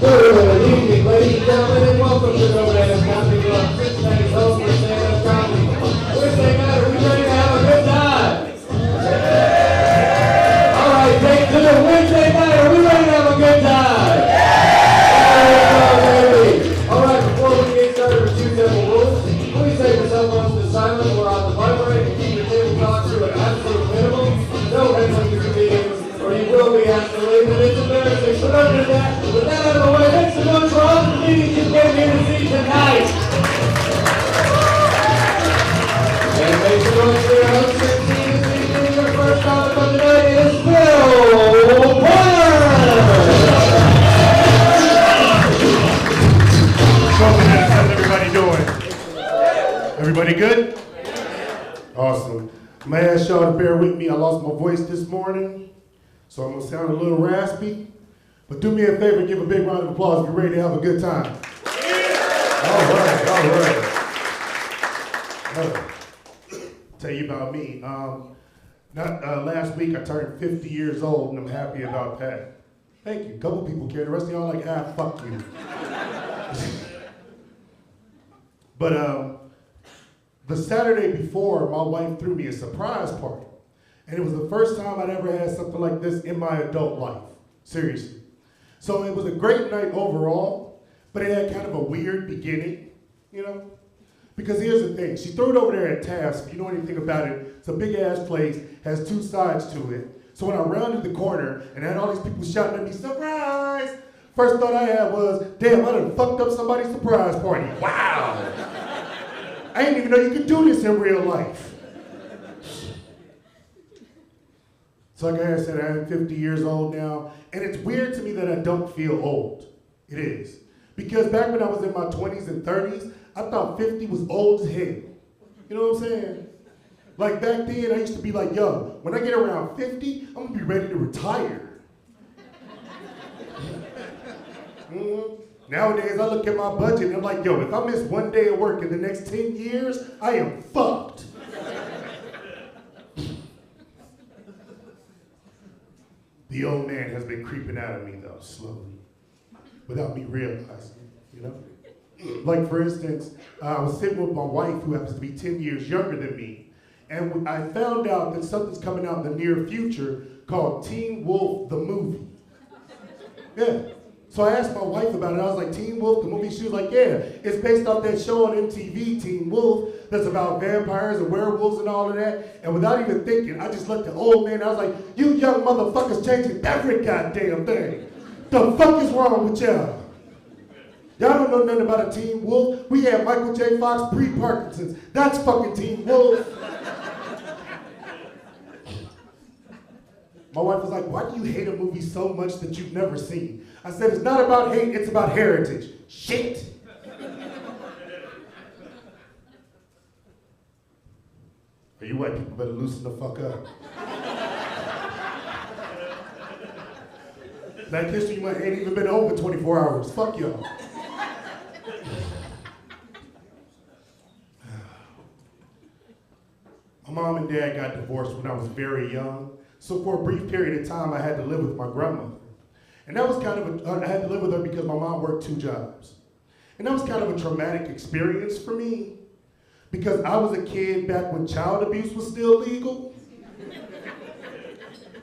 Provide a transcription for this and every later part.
Ladies and gentlemen, and welcome to No Man's Comedy Club. Cincinnati's home for stand-up comedy. Wednesday night, are we ready to have a good time? All right, take to the Wednesday night. Are we ready to have a good time? All right, before we get started with two simple rules, please take your cell phones to silent or on the vibrate and keep your table talks to an absolute minimum. No headphones to meetings, or you will be asked to leave, and it's embarrassing. So don't do that. With that out of the way, make some noise for all the meetings you came here to see tonight. And make some noise for your host this evening. Your first comic of the night is Bill Warner. How's everybody doing? Everybody good? Awesome. I'm gonna ask y'all to bear with me. I lost my voice this morning, so I'm gonna sound a little raspy. But do me a favor, give a big round of applause if you're ready to have a good time. All right. Tell you about me. Last week I turned 50 years old, and I'm happy about that. Thank you. A couple people care. The rest of y'all like, fuck you. But the Saturday before, my wife threw me a surprise party. And it was the first time I'd ever had something like this in my adult life. Seriously. So it was a great night overall, but it had kind of a weird beginning, you know? Because here's the thing, she threw it over there at Taft. If you know anything about it, it's a big ass place, has two sides to it. So when I rounded the corner and had all these people shouting at me, surprise! First thought I had was, damn, I done fucked up somebody's surprise party. Wow! I didn't even know you could do this in real life. So like I said, I'm 50 years old now, and it's weird to me that I don't feel old. It is. Because back when I was in my 20s and 30s, I thought 50 was old as hell. You know what I'm saying? Like back then, I used to be like, yo, when I get around 50, I'm gonna be ready to retire. Nowadays, I look at my budget and I'm like, yo, if I miss one day of work in the next 10 years, I am fucked. The old man has been creeping out of me, though, slowly, without me realizing, you know? Like, for instance, I was sitting with my wife, who happens to be 10 years younger than me, and I found out that something's coming out in the near future called Teen Wolf, the movie. Yeah. So I asked my wife about it. I was like, Teen Wolf, the movie? She was like, yeah, it's based off that show on MTV, Teen Wolf, that's about vampires and werewolves and all of that. And without even thinking, I just looked at the old man. I was like, you young motherfuckers changing every goddamn thing. The fuck is wrong with y'all? Y'all don't know nothing about a Teen Wolf. We had Michael J. Fox pre-Parkinson's. That's fucking Teen Wolf. My wife was like, why do you hate a movie so much that you've never seen? I said, it's not about hate, it's about heritage. Shit. Or you white people better loosen the fuck up. Black History Month ain't even been over 24 hours. Fuck y'all. My mom and dad got divorced when I was very young. So for a brief period of time, I had to live with my grandmother. And that was kind of I had to live with her because my mom worked 2 jobs. And that was kind of a traumatic experience for me because I was a kid back when child abuse was still legal.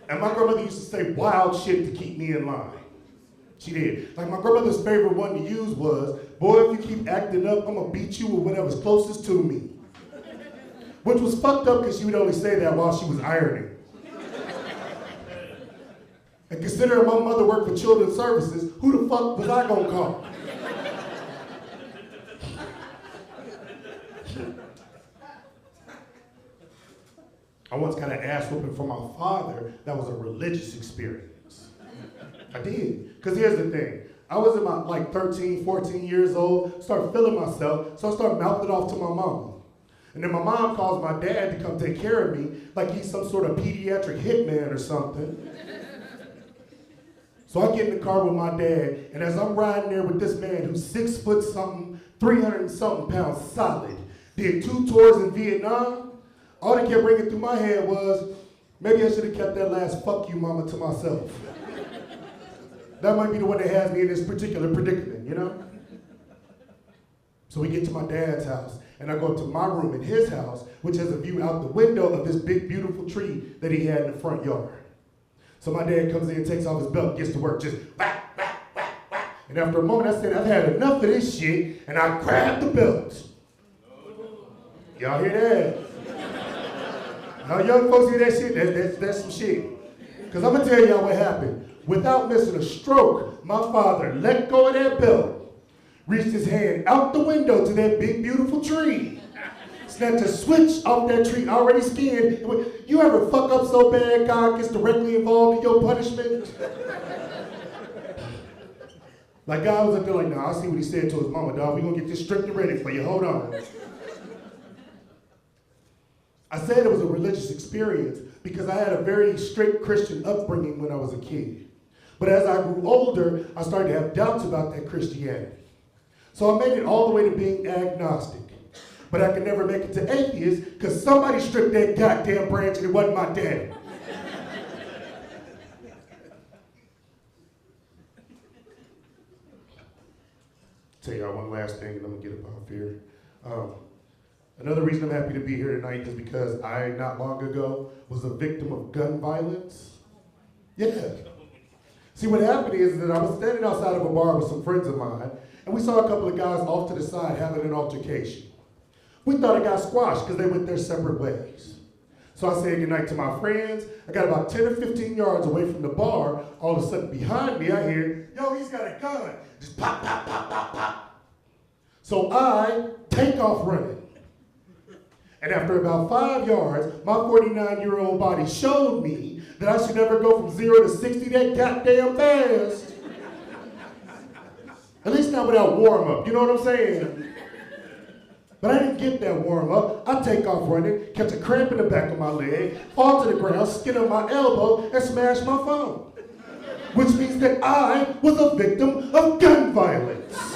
And my grandmother used to say wild shit to keep me in line. She did. Like my grandmother's favorite one to use was, boy, if you keep acting up, I'm gonna beat you with whatever's closest to me. Which was fucked up because she would only say that while she was ironing. And considering my mother worked for Children's Services, who the fuck was I gonna call? I once got an ass whooping from my father that was a religious experience. I did. Because here's the thing. I was about like 13, 14 years old, started feeling myself, so I started mouthing off to my mama. And then my mom calls my dad to come take care of me like he's some sort of pediatric hitman or something. So I get in the car with my dad, and as I'm riding there with this man who's 6 foot something, 300 and something pounds solid, did 2 tours in Vietnam, all that kept ringing through my head was, maybe I should have kept that last fuck you mama to myself. That might be the one that has me in this particular predicament, you know? So we get to my dad's house, and I go up to my room in his house, which has a view out the window of this big, beautiful tree that he had in the front yard. So my dad comes in, takes off his belt, gets to work, just whack, whack, whack, whack. And after a moment, I said, I've had enough of this shit, and I grabbed the belt. Y'all hear that? Now, young folks hear that shit, that's some shit. Because I'm going to tell y'all what happened. Without missing a stroke, my father let go of that belt, reached his hand out the window to that big, beautiful tree, snapped a switch off that tree, already skinned. You ever fuck up so bad God gets directly involved in your punishment? Like God was up there like, nah, I see what he said to his mama, dog. We gonna get this stripped and ready for you. Hold on. I said it was a religious experience because I had a very strict Christian upbringing when I was a kid. But as I grew older, I started to have doubts about that Christianity. So I made it all the way to being agnostic. But I could never make it to atheist because somebody stripped that goddamn branch and it wasn't my daddy. Tell y'all one last thing and I'm gonna get up off here. Another reason I'm happy to be here tonight is because I, not long ago, was a victim of gun violence. Yeah. See, what happened is that I was standing outside of a bar with some friends of mine, and we saw a couple of guys off to the side having an altercation. We thought it got squashed because they went their separate ways. So I said goodnight to my friends. I got about 10 or 15 yards away from the bar. All of a sudden behind me, I hear, yo, he's got a gun. Just pop, pop, pop, pop, pop. So I take off running. And after about 5 yards, my 49-year-old body showed me that I should never go from 0 to 60 that goddamn fast. At least not without warm-up, you know what I'm saying? But I didn't get that warm-up. I take off running, catch a cramp in the back of my leg, fall to the ground, skin on my elbow, and smash my phone. Which means that I was a victim of gun violence.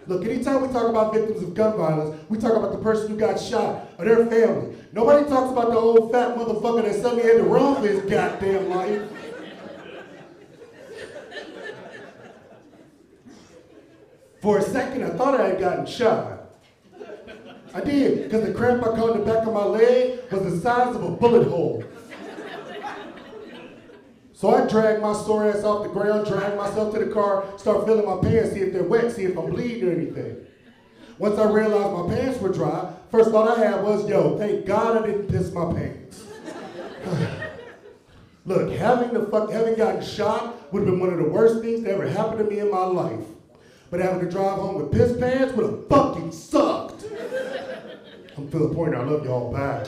Look, anytime we talk about victims of gun violence, we talk about the person who got shot or their family. Nobody talks about the old fat motherfucker that suddenly had to run for his goddamn life. For a second, I thought I had gotten shot. I did, because the cramp I caught in the back of my leg was the size of a bullet hole. So I dragged my sore ass off the ground, dragged myself to the car, start feeling my pants, see if they're wet, see if I'm bleeding or anything. Once I realized my pants were dry, first thought I had was, yo, thank God I didn't piss my pants. Look, having gotten shot would have been one of the worst things that ever happened to me in my life. But having to drive home with piss pants would have fucking sucked. I'm Philip Pointer, I love y'all, bye.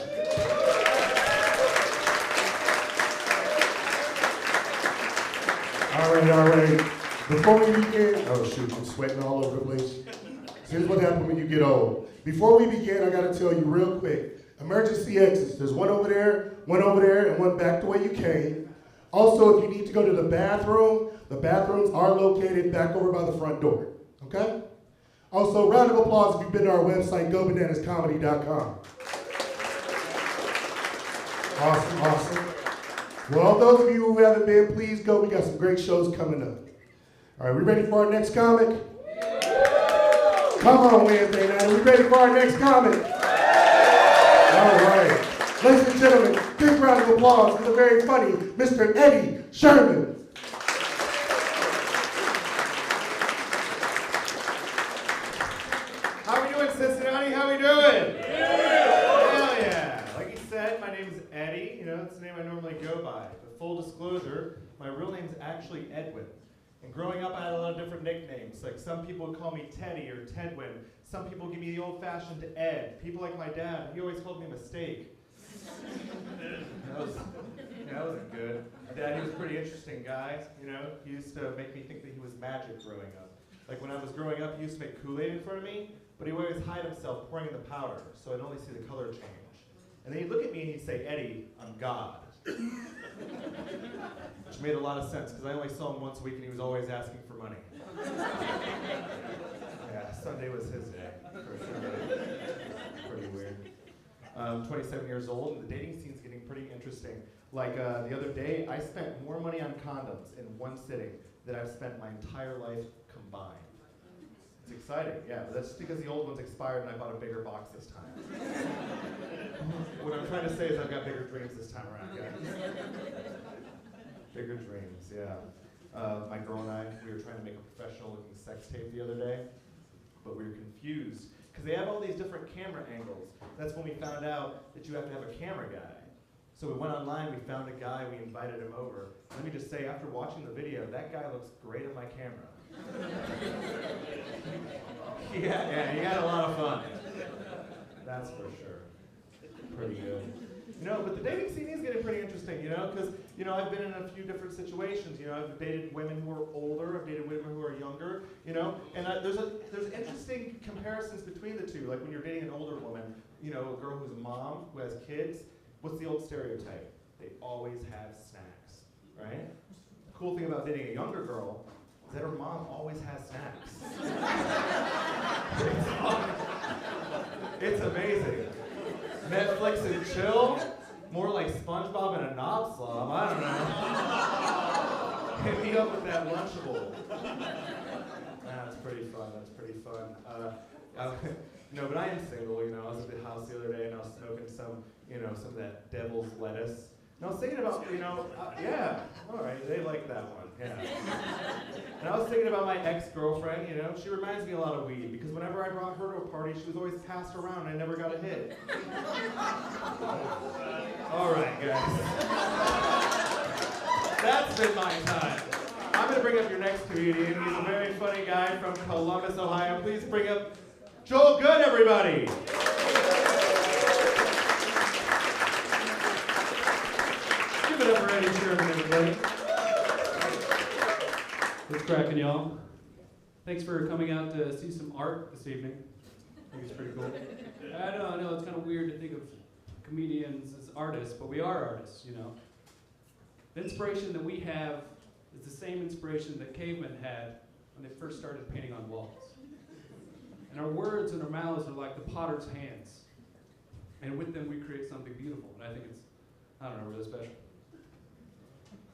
All right. Before we begin, oh shoot, I'm sweating all over the place. Here's what happens when you get old. Before we begin, I gotta tell you real quick, emergency exits. There's one over there, and one back the way you came. Also, if you need to go to the bathrooms are located back over by the front door, okay? Also, round of applause if you've been to our website, gobananascomedy.com. Awesome. Well, those of you who haven't been, please go. We got some great shows coming up. All right, we ready for our next comic? Come on, Wednesday night. Are we ready for our next comic? All right. Ladies and gentlemen, big round of applause for the very funny Mr. Eddie Sherman. How we doing, Cincinnati? How we doing? Hell yeah. Like he said, my name is Eddie. You know, that's the name I normally go by. But full disclosure, my real name is actually Edwin. And growing up, I had a lot of different nicknames. Like some people would call me Teddy or Tedwin. Some people give me the old-fashioned Ed. People like my dad, he always called me Mistake. That wasn't good. My dad, he was a pretty interesting guy. You know, he used to make me think that he was magic growing up. Like when I was growing up, he used to make Kool-Aid in front of me, but he would always hide himself pouring in the powder, so I'd only see the color change. And then he'd look at me and he'd say, Eddie, I'm God. Which made a lot of sense, because I only saw him once a week and he was always asking for money. Yeah, Sunday was his day, for sure. Pretty weird. I'm 27 years old, and the dating scene's getting pretty interesting. Like the other day, I spent more money on condoms in one sitting than I've spent my entire life combined. It's exciting, yeah, but that's just because the old ones expired and I bought a bigger box this time. What I'm trying to say is I've got bigger dreams this time around, guys. Bigger dreams, yeah. My girl and I, we were trying to make a professional looking sex tape the other day, but we were confused because they have all these different camera angles. That's when we found out that you have to have a camera guy. So we went online, we found a guy, we invited him over. Let me just say, after watching the video, that guy looks great on my camera. Yeah, he had a lot of fun. That's for sure. Pretty good. You know, but the dating scene is getting pretty interesting, you know, because, you know, I've been in a few different situations. You know, I've dated women who are older, I've dated women who are younger, you know, and there's interesting comparisons between the two. Like when you're dating an older woman, you know, a girl who's a mom, who has kids, what's the old stereotype? They always have snacks, right? The cool thing about dating a younger girl is that her mom always has snacks. It's amazing. Netflix and chill, more like SpongeBob and a knob slob, I don't know. Hit me up with that Lunchable. That's pretty fun, that's pretty fun. No, but I am single, you know. I was at the house the other day and I was smoking some, you know, some of that devil's lettuce. And I was thinking about, you know, yeah, all right, they like that one, yeah. And I was thinking about my ex-girlfriend, you know. She reminds me a lot of weed because whenever I brought her to a party, she was always passed around and I never got a hit. All right, guys. That's been my time. I'm going to bring up your next comedian. He's a very funny guy from Columbus, Ohio. Please bring up Joel Good, everybody. Give it up for Eddie Sherman, everybody. What's cracking, y'all? Thanks for coming out to see some art this evening. I think it's pretty cool. I know, it's kind of weird to think of comedians as artists, but we are artists, you know. The inspiration that we have is the same inspiration that cavemen had when they first started painting on walls. And our words and our mouths are like the potter's hands. And with them we create something beautiful. And I think it's, I don't know, really special.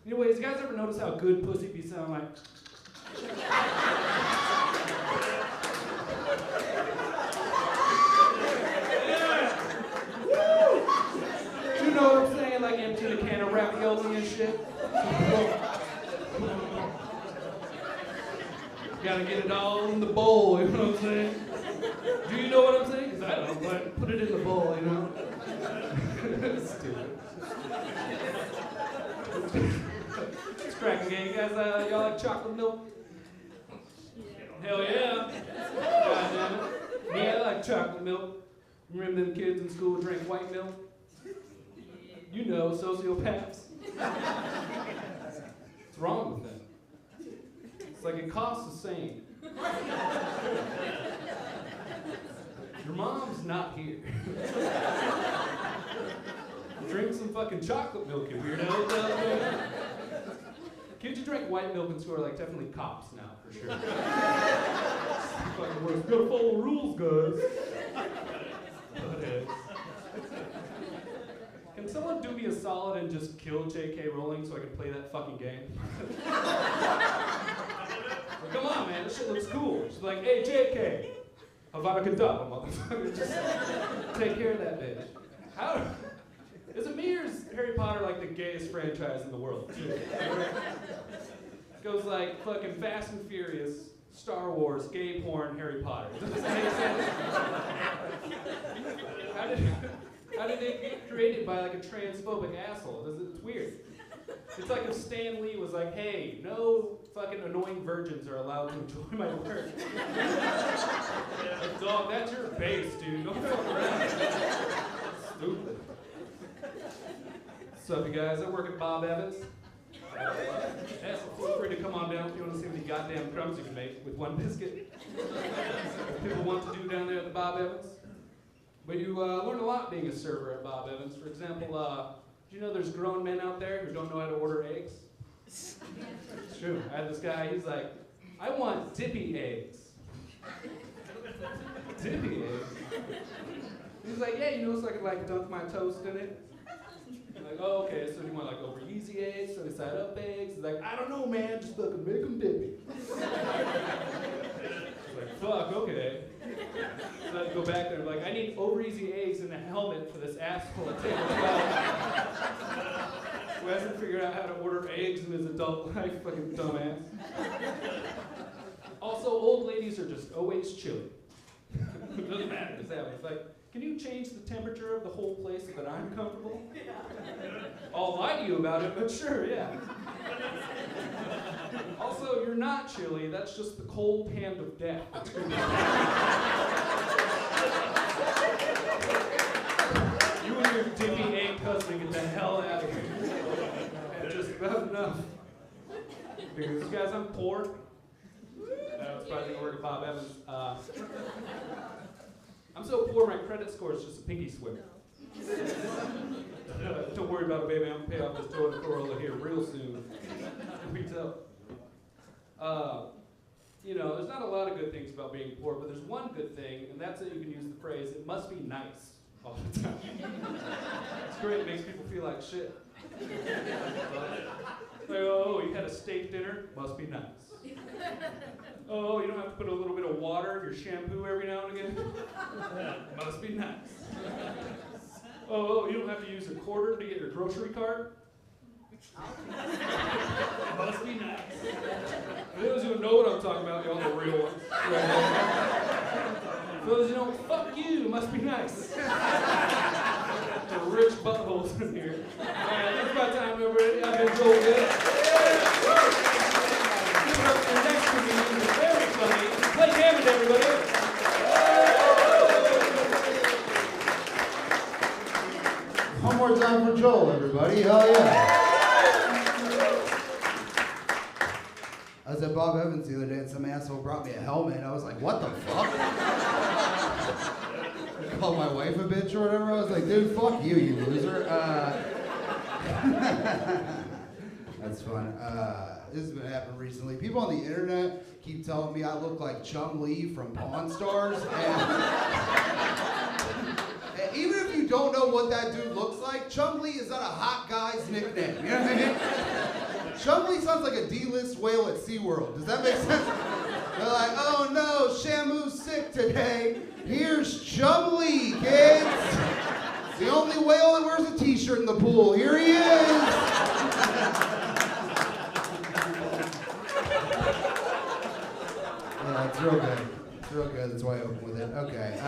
Anyways, you guys ever notice how good pussy be sound like? You know what I'm saying? Like emptying a can of ravioli and shit. Gotta get it all in the bowl, you know what I'm saying? Do you know what I'm saying? Because I don't, but put it in the bowl, you know? Stupid. It's cracking, gang. You guys, y'all like chocolate milk? Hell yeah. God damn it. Yeah, I like chocolate milk. Remember them kids in school drink white milk? You know, sociopaths. What's wrong with them? It's like it costs the same. Your mom's not here. Drink some fucking chocolate milk, you weirdo. Kids who drink white milk in school are like definitely cops now, for sure. Fucking worse. Gotta follow the rules, guys. Can someone do me a solid and just kill J.K. Rowling so I can play that fucking game? Come on, man, this shit looks cool. She's like, hey, J.K., Havana Kedavra, motherfucker. Just take care of that bitch. How? Is it me or is Harry Potter like the gayest franchise in the world? It goes like fucking Fast and Furious, Star Wars, gay porn, Harry Potter. Does this make sense? How did it get created by like a transphobic asshole? It's weird. It's like if Stan Lee was like, hey, no fucking annoying virgins are allowed to enjoy my work. Like, dog, that's your base, dude. Don't fuck around. Stupid. What's up, you guys? I work at Bob Evans. Yeah, so feel free to come on down if you want to see how many goddamn crumbs you can make with one biscuit. People want to do down there at the Bob Evans. But you learn a lot being a server at Bob Evans. For example, do you know there's grown men out there who don't know how to order eggs? It's true. I had this guy, he's like, I want dippy eggs. Dippy eggs? He's like, yeah, you know, so I could like dunk my toast in it. Like, oh, okay, so you want like over easy eggs, sunny side up eggs? He's like, I don't know, man, just fucking make them dippy. Like, fuck, okay. So I go back there and be like, I need over easy eggs and a helmet for this asshole at table 12 who hasn't figured out how to order eggs in his adult life, fucking dumbass. Also, old ladies are just always chilly. It doesn't matter, it's that way. It's like, can you change the temperature of the whole place so that I'm comfortable? I'll lie to you about it, but sure, yeah. Also, you're not chilly, that's just the cold hand of death. You and your dippy egg husband get the hell out of here. That's just about enough. Because guys, I'm poor. It's probably gonna work with Bob Evans. I'm so poor, my credit score is just a pinky swear. Don't worry about it, baby. I'm gonna pay off this Toyota Corolla here real soon. We tell. You know, there's not a lot of good things about being poor, but there's one good thing, and that's that you can use the phrase, it must be nice, all the time. It's great, it makes people feel like shit. Like, oh, you had a steak dinner? Must be nice. Oh, you don't have to put a little bit of water in your shampoo every now and again? Must be nice. Oh, you don't have to use a quarter to get your grocery card? Must be nice. For those who know what I'm talking about, y'all the real ones. For those who don't, fuck you, must be nice. The rich buttholes in here. Alright, that's about time, everybody. I've been Joel Good. The next comedian is very funny. Play Hammond, everybody. One more time for Joel, everybody. Hell yeah. I was at Bob Evans the other day and some asshole brought me a helmet. I was like, what the fuck? I called my wife a bitch or whatever. I was like, dude, fuck you, you loser. That's fun. This has been happening recently. People on the internet keep telling me I look like Chun-Li from Pawn Stars. And even if you don't know what that dude looks like, Chun-Li is not a hot guy's nickname. You know what I mean? Chun-Li sounds like a D-list whale at SeaWorld. Does that make sense? They're like, oh no, Shamu's sick today. Here's Chun-Li, kids. The only whale that wears a t-shirt in the pool. Here he is. Yeah, it's real good. It's real good. That's why I opened with it. Okay.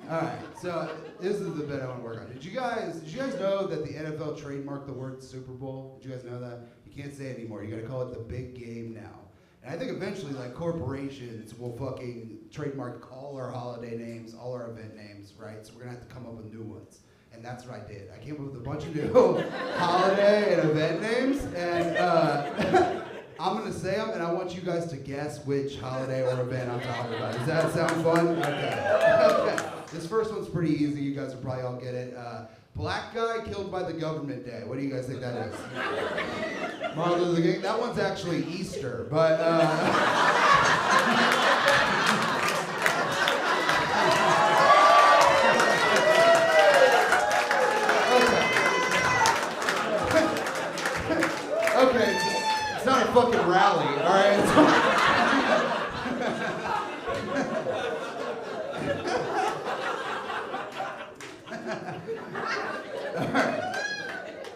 All right. So this is the bit I want to work on. Did you guys know that the NFL trademarked the word Super Bowl? Did you guys know that? You can't say it anymore. You got to call it the big game now. And I think eventually, like, corporations will fucking trademark all our holiday names, all our event names, right? So we're gonna have to come up with new ones. And that's what I did. I came up with a bunch of new holiday and event names, and I'm gonna say them, and I want you guys to guess which holiday or event I'm talking about. Does that sound fun? Okay. Okay. This first one's pretty easy. You guys will probably all get it. Black guy killed by the government day. What do you guys think that is? Martin Luther King. That one's actually Easter, but. Okay, it's not a fucking rally, all right?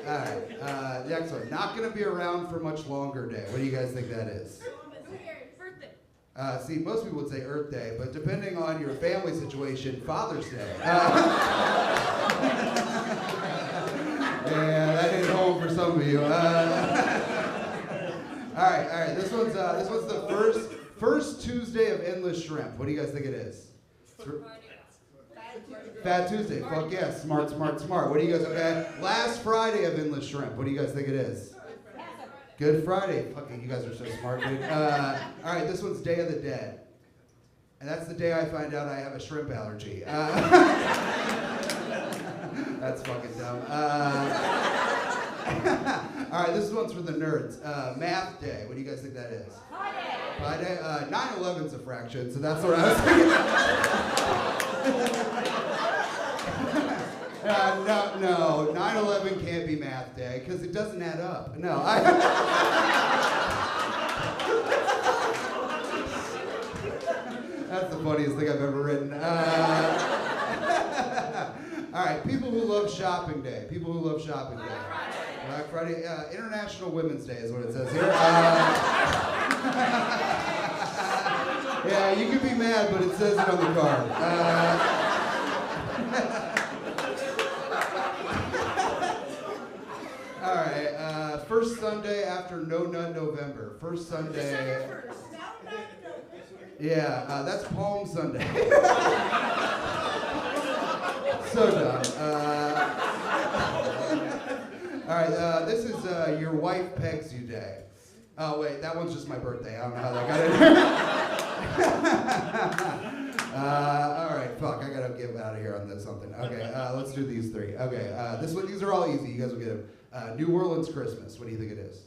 All right. Next one. Not gonna be around for much longer day. What do you guys think that is? Birthday. See, most people would say Earth Day, but depending on your family situation, Father's Day. Yeah, that hit home for some of you. All right. This one's the first Tuesday of Endless Shrimp. What do you guys think it is? Fat Tuesday. Fuck yes. Smart. What do you guys, okay? Last Friday of Endless Shrimp. What do you guys think it is? Good Friday. Fucking, you guys are so smart, dude. All right, this one's Day of the Dead. And that's the day I find out I have a shrimp allergy. That's fucking dumb. All right, this one's for the nerds. Math Day. What do you guys think that is? Friday. 9/11's a fraction, so that's what I was thinking. No, 9/11 can't be math day because it doesn't add up. No, That's the funniest thing I've ever written. All right, people who love shopping day. People who love shopping day. Black Friday, International Women's Day is what it says here. Yeah, you can be mad, but it says it on the card. All right, first Sunday after No Nut November. First Sunday. Yeah, that's Palm Sunday. So dumb. All right, this is Your Wife Pegs You Day. Oh, wait, that one's just my birthday. I don't know how that got in there. All right, fuck, I gotta get out of here on this something. Okay, let's do these three. Okay, these are all easy. You guys will get them. New Orleans Christmas. What do you think it is?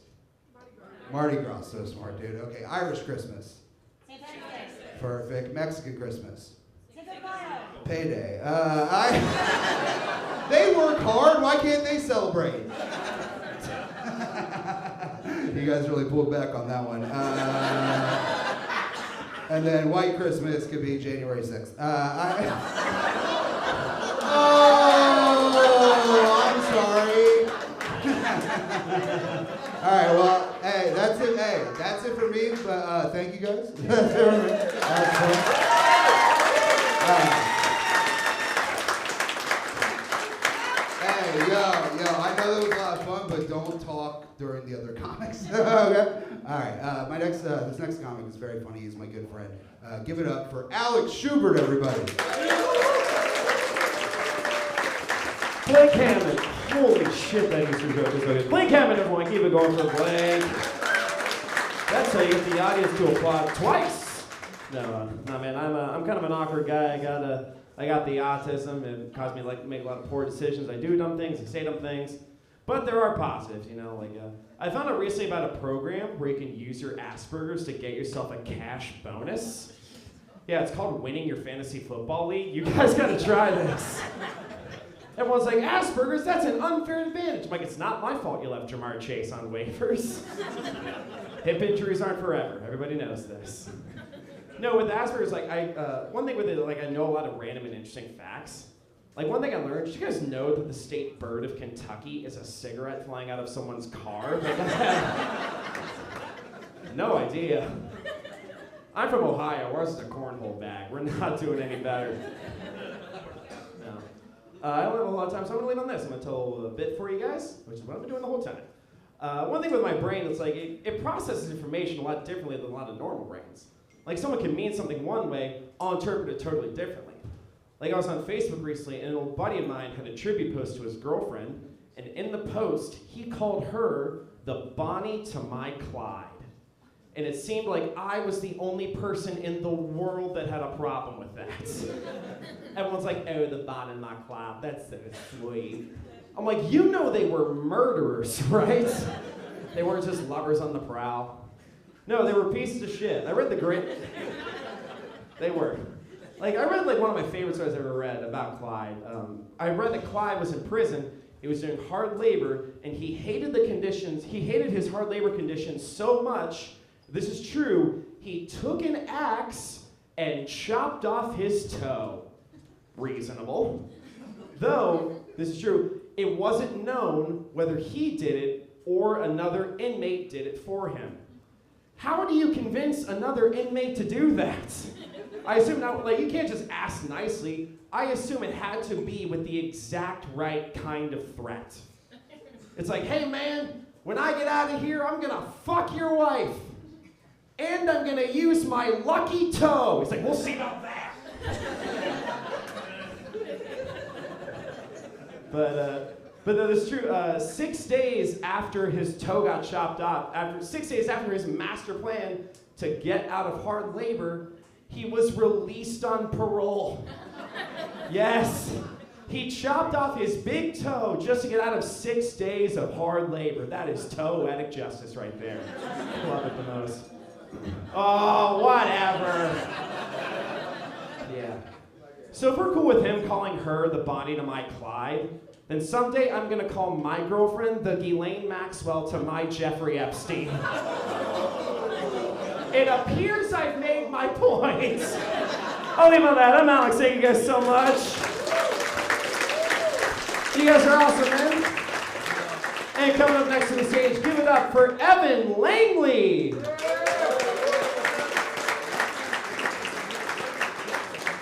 Mardi Gras. So smart, dude. Okay, Irish Christmas. Perfect. Mexican Christmas. Payday. They work hard. Why can't they celebrate? You guys really pulled back on that one. And then White Christmas could be January 6th. Oh, I'm sorry. All right, well, hey, that's it. Hey, that's it for me. But thank you guys. That's it for me. Hey, yo, I know that was a lot of fun, but don't talk during the other comics. Okay? All right, this next comic is very funny. He's my good friend. Give it up for Alex Schubert, everybody. Blake Hammond. Holy shit, that is joke is so good. Blake Hammond, everyone. Keep it going for Blake. That's how you get the audience to applaud twice. No, man. I'm kind of an awkward guy. I got the autism. It caused me to make a lot of poor decisions. I do dumb things. I say dumb things. But there are positives, I found out recently about a program where you can use your Asperger's to get yourself a cash bonus. Yeah, it's called Winning Your Fantasy Football League. You guys gotta try this. Everyone's like, Asperger's, that's an unfair advantage. I'm like, it's not my fault you left Jamar Chase on waivers. Hip injuries aren't forever. Everybody knows this. No, with Asperger's, one thing with it, I know a lot of random and interesting facts. One thing I learned, did you guys know that the state bird of Kentucky is a cigarette flying out of someone's car? No idea. I'm from Ohio. Ours is a cornhole bag. We're not doing any better. No. I don't have a lot of time, so I'm going to leave on this. I'm going to tell a bit for you guys, which is what I've been doing the whole time. One thing with my brain, it's it processes information a lot differently than a lot of normal brains. Someone can mean something one way, I'll interpret it totally differently. I was on Facebook recently, and an old buddy of mine had a tribute post to his girlfriend, and in the post, he called her the Bonnie to my Clyde. And it seemed like I was the only person in the world that had a problem with that. Everyone's like, oh, the Bonnie to my Clyde, that's so sweet. I'm like, they were murderers, right? They weren't just lovers on the prowl. No, they were pieces of shit. I read They were. I read one of my favorite stories I've ever read about Clyde. I read that Clyde was in prison. He was doing hard labor, and he hated the conditions. He hated his hard labor conditions so much, this is true, he took an axe and chopped off his toe. Reasonable. Though, this is true, it wasn't known whether he did it or another inmate did it for him. How do you convince another inmate to do that? I assume now, you can't just ask nicely. I assume it had to be with the exact right kind of threat. It's hey man, when I get out of here, I'm gonna fuck your wife. And I'm gonna use my lucky toe. He's we'll see about that. But that is true. 6 days after his toe got chopped off, 6 days after his master plan to get out of hard labor, he was released on parole. Yes, he chopped off his big toe just to get out of 6 days of hard labor. That is poetic justice right there. Love it the most. Oh, whatever. Yeah. So if we're cool with him calling her the Bonnie to my Clyde, then someday I'm gonna call my girlfriend the Ghislaine Maxwell to my Jeffrey Epstein. It appears I've made my point. I'll leave it on that. I'm Alex. Thank you guys so much. You guys are awesome, man. And coming up next to the stage, give it up for Evan Langley.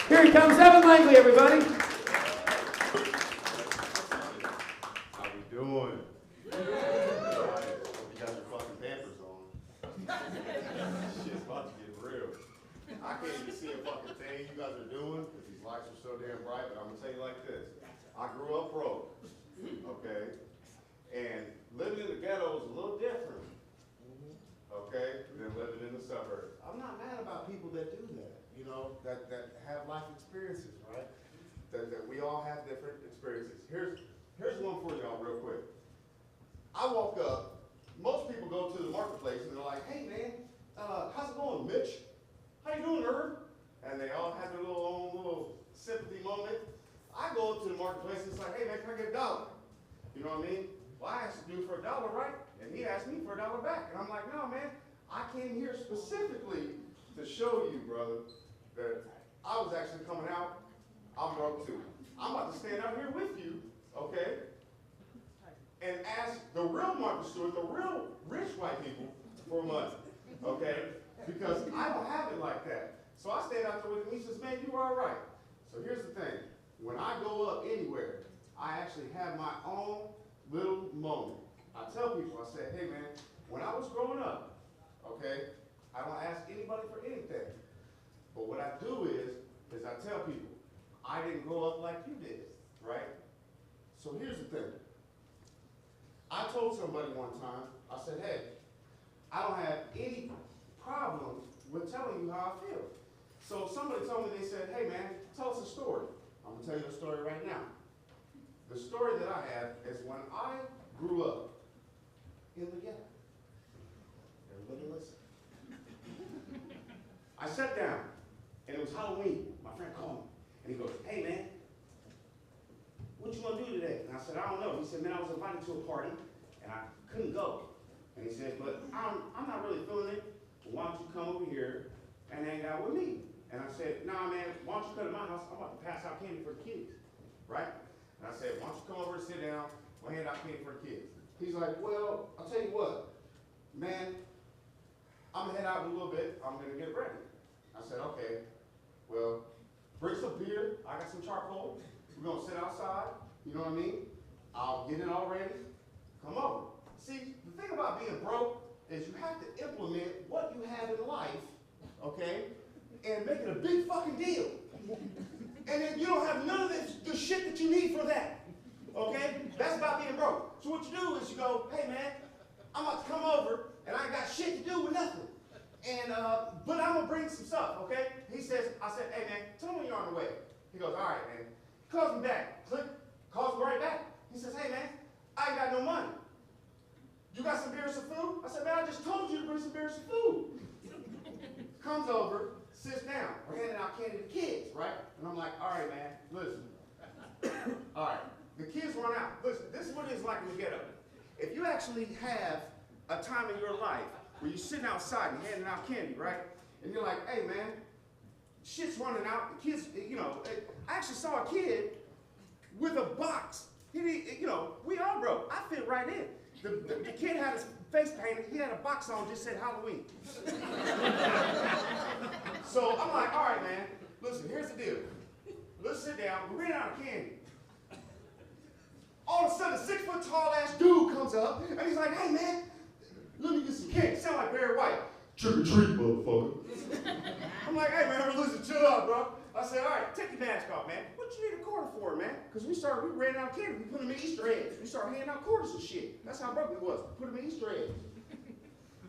Here he comes, Evan Langley, everybody. How we doing? Alright, hope you got your fucking Pampers on. Shit's about to get real. I can't even see a fucking thing you guys are doing because these lights are so damn bright, but I'm gonna tell you like this. I grew up broke, okay? And living in the ghetto is a little different, okay, than living in the suburbs. I'm not mad about people that do that, you know, that have life experiences, right? That we all have different experiences. Here's one for y'all real quick. I walk up, most people go to the marketplace and they're like, hey man, how's it going, Mitch? How you doing, Herb? And they all have their own little sympathy moment. I go up to the marketplace and it's like, hey man, can I get $1? You know what I mean? Well, I asked the dude for $1, right? And he asked me for $1 back. And I'm like, no man, I came here specifically to show you, brother, that I was actually coming out. I'm broke too. I'm about to stand out here with you, okay? And ask the real market stewards, the real rich white people for money, okay? Because I don't have it like that. So I stand out there with him. He says, man, you are all right. So here's the thing. When I go up anywhere, I actually have my own little moment. I tell people, I say, hey man, when I was growing up, okay, I don't ask anybody for anything. But what I do is I tell people, I didn't grow up like you did, right? So here's the thing. I told somebody one time, I said, hey, I don't have any problem with telling you how I feel. So somebody told me, they said, hey man, tell us a story. I'm gonna tell you a story right now. The story that I have is when I grew up in the ghetto. Everybody listen. I sat down, and it was Halloween. My friend called me, and he goes, hey man, what you gonna do today? And I said, I don't know. He said, man, I was invited to a party, and I couldn't go. And he said, but I'm not really feeling it. Why don't you come over here and hang out with me? And I said, nah, man, why don't you come to my house? I'm about to pass out candy for the kids, right? And I said, why don't you come over and sit down? We'll hand out candy for the kids. He's like, well, I'll tell you what, man, I'm gonna head out in a little bit. I'm gonna get ready. I said, okay, well, bring some beer. I got some charcoal. We're gonna sit outside. You know what I mean? I'll get it all ready. Come over. See, the thing about being broke is you have to implement what you have in life, okay, and make it a big fucking deal. And then you don't have none of the shit that you need for that, okay? That's about being broke. So what you do is you go, hey man, I'm about to come over and I ain't got shit to do with nothing. And, but I'm gonna bring some stuff, okay? He says, I said, hey man, tell me when you're on the way. He goes, all right man. He calls me back, click, calls me right back. He says, hey man, I ain't got no money. You got some beer and some food? I said, man, I just told you to bring some beer and some food. Comes over, sits down. We're handing out candy to kids, right? And I'm like, all right, man, listen. All right, the kids run out. Listen, this is what it's like in the ghetto. If you actually have a time in your life where you're sitting outside and handing out candy, right? And you're like, hey, man, shit's running out. The kids, you know, I actually saw a kid with a box. You know, we all broke. I fit right in. The kid had his face painted. He had a box on, just said Halloween. So I'm like, all right, man, listen, here's the deal. Let's sit down. We ran out of candy. All of a sudden, a 6 foot tall ass dude comes up, and he's like, hey, man, let me get some candy. Sound like Barry White. Trick or treat, motherfucker. I'm like, hey, man, listen, chill out, bro. I said, all right, take your mask off, man. What you need a quarter for, man? Because we ran out of candy. We put them in Easter eggs. We started handing out quarters and shit. That's how broke we was. We put them in Easter eggs.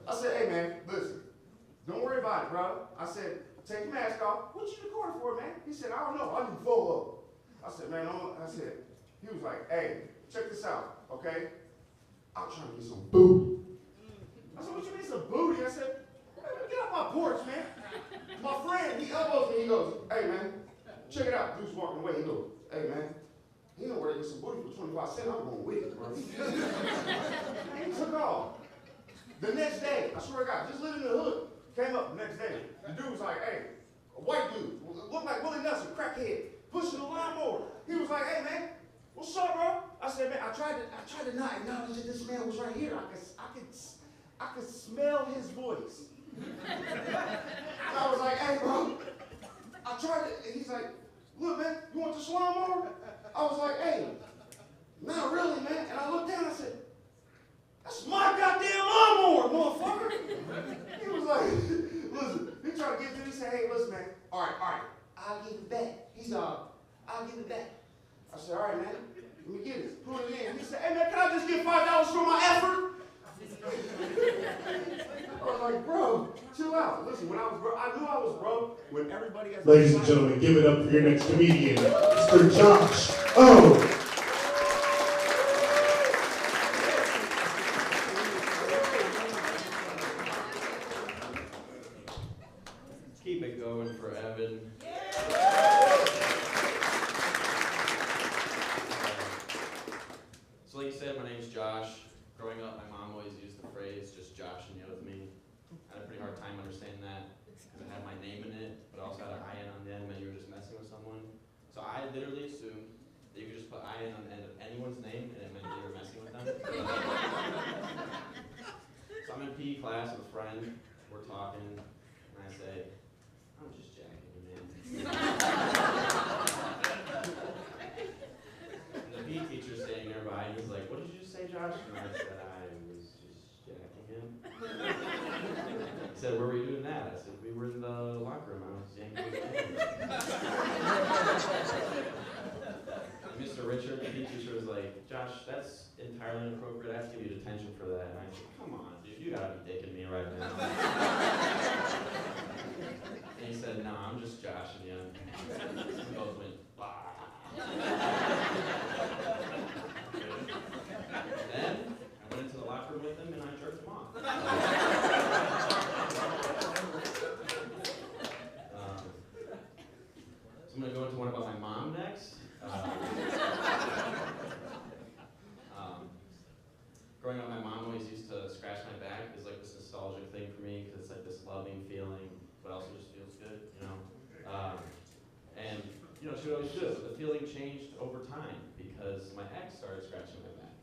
I said, hey, man, listen, don't worry about it, bro. I said, take your mask off. What you need a quarter for, man? He said, I don't know. I need 4 of them. I said, man, he was like, hey, check this out, okay? I'm trying to get some booty. I said, what you mean some booty? I said, hey, get off my porch, man. My friend, he elbows me, he goes, hey, man, check it out. Dude's walking away. He goes, hey, man, he know where to get some booty for 25 cents. I'm going with it, bro. He took off. The next day, I swear to God, just living in the hood, came up the next day. The dude was like, hey, a white dude, looked like Willie Nelson, crackhead, pushing the lawnmower. He was like, hey, man, what's up, bro? I said, man, I tried to not acknowledge that this man was right here. I could smell his voice. I was like, hey, bro, I tried to, and he's like, look, man, you want this lawnmower? I was like, hey, not really, man. And I looked down and I said, that's my goddamn lawnmower, motherfucker. He was like, listen, he tried to get to me, he said, hey, listen, man, all right, I'll give it back. He's I'll give it back. I said, all right, man, let me get it. Put it in. He said, hey, man, can I just get $5 for my effort? I was like, bro, chill out. Listen, when I was broke, I knew I was broke when everybody has. Ladies and gentlemen, give it up for your next comedian, Mr. Josh O. Keep it going for Evan. So like you said, my name's Josh. Growing up, my mom always used the phrase, just Josh and you with me. I had a pretty hard time understanding that because it had my name in it, but also had an IN on the end when you were just messing with someone. So I literally assumed that you could just put IN on the end of anyone's name and it meant you were messing with them. So I'm in PE class with a friend, we're talking, and I say, I'm just jacking you, man. And the PE teacher's standing nearby, and he's like, what did you just say, Josh? And I said, I was just jacking him. He said, where were you doing that? I said, we were in the locker room. I was yanking his hand. And Mr. Richard, the PE teacher, was like, Josh, that's entirely inappropriate. I have to give you detention for that. And I said, come on, dude, you gotta be taking me right now. And he said, no, I'm just joshing you. We both went, bah. Then I went into the locker room with him and I jerked him off. So I'm going to go into one about my mom next. Growing up, my mom always used to scratch my back. It's like this nostalgic thing for me because it's like this loving feeling, but also just feels good, you know. And you know, she would always do it, but the feeling changed over time because my ex started scratching my back.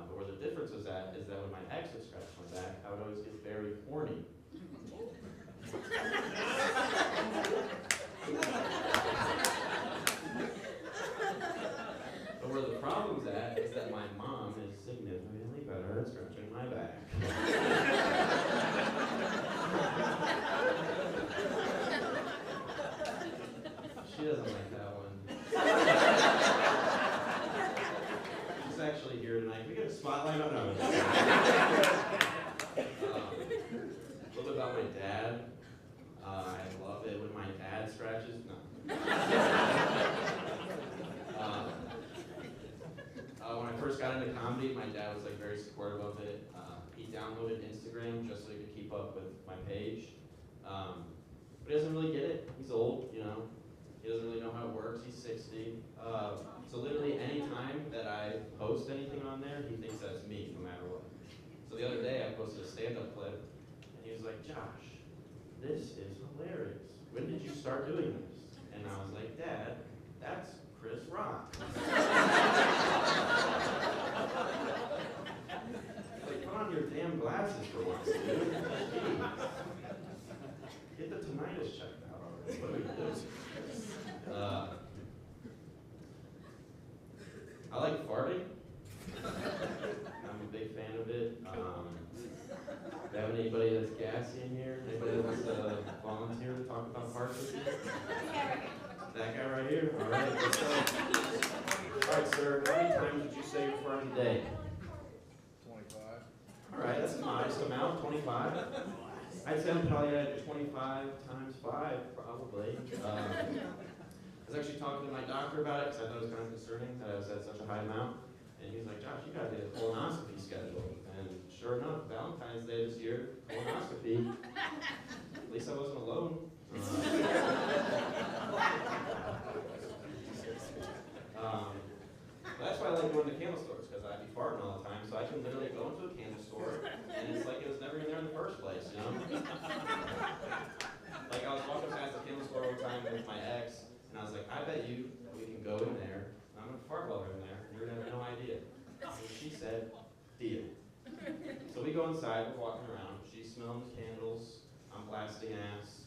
But where the difference was at is that when my ex would scratch my back, I would always get very horny. But where the problem's at is that my mom is significantly better at scratching my back. She doesn't like that one. She's actually here tonight. Can we get a spotlight on her? A little bit about my dad. I love it when my dad scratches. No. When I first got into comedy, my dad was like very supportive of it. He downloaded Instagram just so he could keep up with my page. But he doesn't really get it. He's old, you know. He doesn't really know how it works. He's 60. So literally any time that I post anything on there, he thinks that's me, no matter what. So the other day, I posted a stand-up clip, and he was like, Josh, this is hilarious. When did you start doing this? And I was like, Dad, that's Chris Rock. Like, put on your damn glasses for once, dude. Jeez. Get the tinnitus checked out already. What are we doing? I like farting. I'm a big fan of it. Do you have anybody that's gassy in here? Anybody that wants to volunteer to talk about farts with you? That guy right here? All right, let's go. All right, sir, how many times did you say you farted a day? 25. All right, that's a modest amount, 25. I'd say I'm probably at 25 times 5, probably. I was actually talking to my doctor about it because I thought it was kind of concerning that I was at such a high amount. And he was like, Josh, you got to get a colonoscopy scheduled. And sure enough, Valentine's Day this year, colonoscopy. At least I wasn't alone. first place, you know? Like, I was walking past the candle store one time with my ex, and I was like, I bet you we can go in there, and I'm gonna fart while we're in there, and you're gonna have no idea. And she said, deal. So we go inside, we're walking around, she's smelling the candles, I'm blasting ass.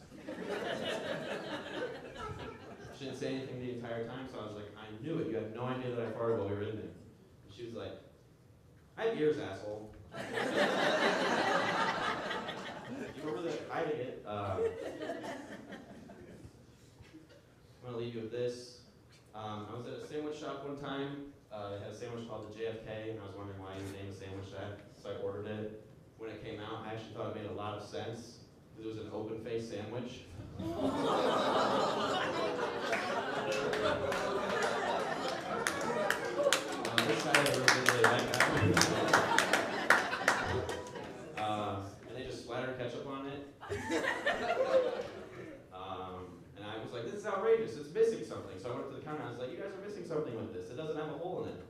She didn't say anything the entire time, so I was like, I knew it, you had no idea that I farted while we were in there. And she was like, I have ears, asshole. You remember that hiding it? I'm gonna leave you with this. I was at a sandwich shop one time. It had a sandwich called the JFK, and I was wondering why you named the sandwich that. So I ordered it. When it came out, I actually thought it made a lot of sense because it was an open-faced sandwich. This side I really didn't really like that one. And they just splattered ketchup on it. And I was like, this is outrageous, it's missing something. So I went up to the counter and I was like, you guys are missing something with this. It doesn't have a hole in it.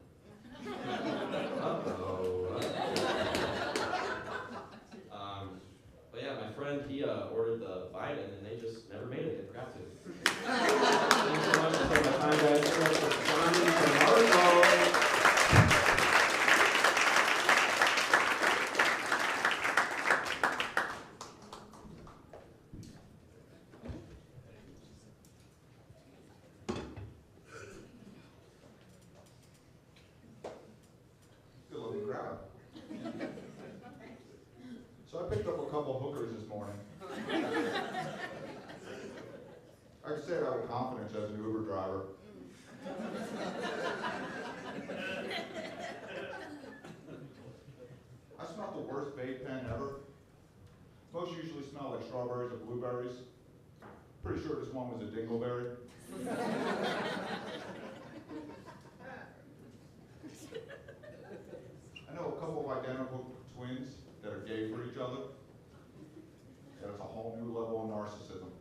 But yeah, my friend, he ordered the Biden and they just never made it, they forgot to. Thanks so much for my time, guys. Thanks so much for Johnny and Marco. Good looking crowd. So I picked up a couple hookers this morning. I can say that with confidence as an Uber driver. I smelled the worst vape pen ever. Most usually smell like strawberries or blueberries. Pretty sure this one was a dingleberry. I know a couple of identical twins that are gay for each other. And it's a whole new level of narcissism.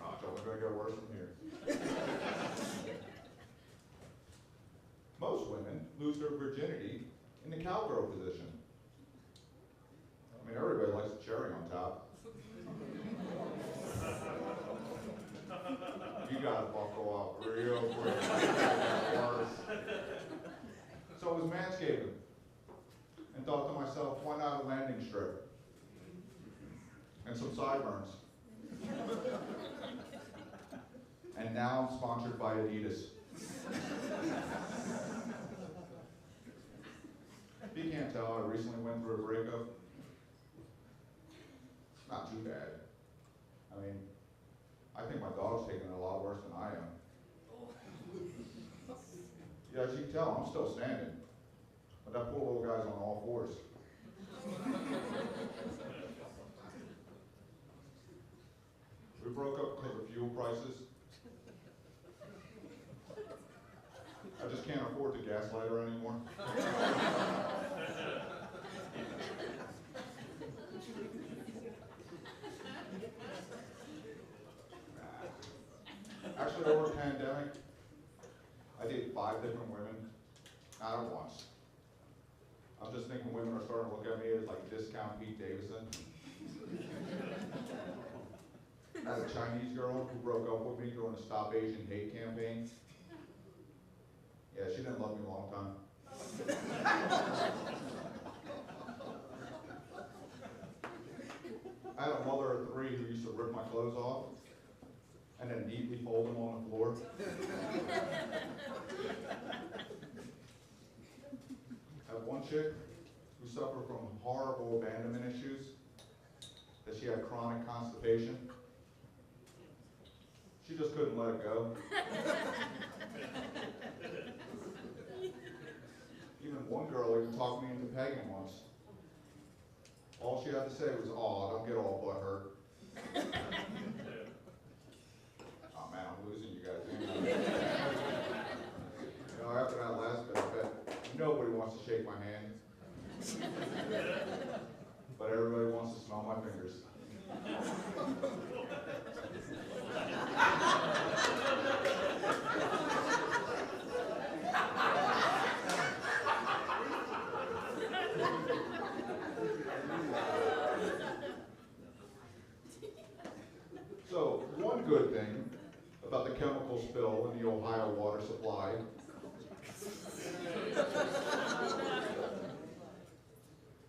Oh, it's only gonna get worse from here. Most women lose their virginity in the cowgirl position. I mean, everybody likes a cherry on top. You gotta buckle up real quick. So I was manscaping and thought to myself, why not a landing strip? And some sideburns. And now I'm sponsored by Adidas. If you can't tell, I recently went through a breakup. Not too bad. I mean, I think my dog's taking it a lot worse than I am. Yeah, as you can tell, I'm still standing. But that poor little guy's on all fours. We broke up because of fuel prices. I just can't afford to gaslight her anymore. Actually, over the pandemic, I dated 5 different women, not at once. I'm just thinking women are starting to look at me as like discount Pete Davidson. I had a Chinese girl who broke up with me during the Stop Asian Hate campaign. Yeah, she didn't love me a long time. I had a mother of 3 who used to rip my clothes off and then neatly fold them on the floor. I have one chick who suffered from horrible abandonment issues, that she had chronic constipation. She just couldn't let it go. Even one girl even talked me into pegging once. All she had to say was, "Aw, don't get all butt hurt." Oh man, I'm losing you guys. You know, after that last bit, I bet nobody wants to shake my hand. But everybody wants to smell my fingers. chemical spill in the Ohio water supply.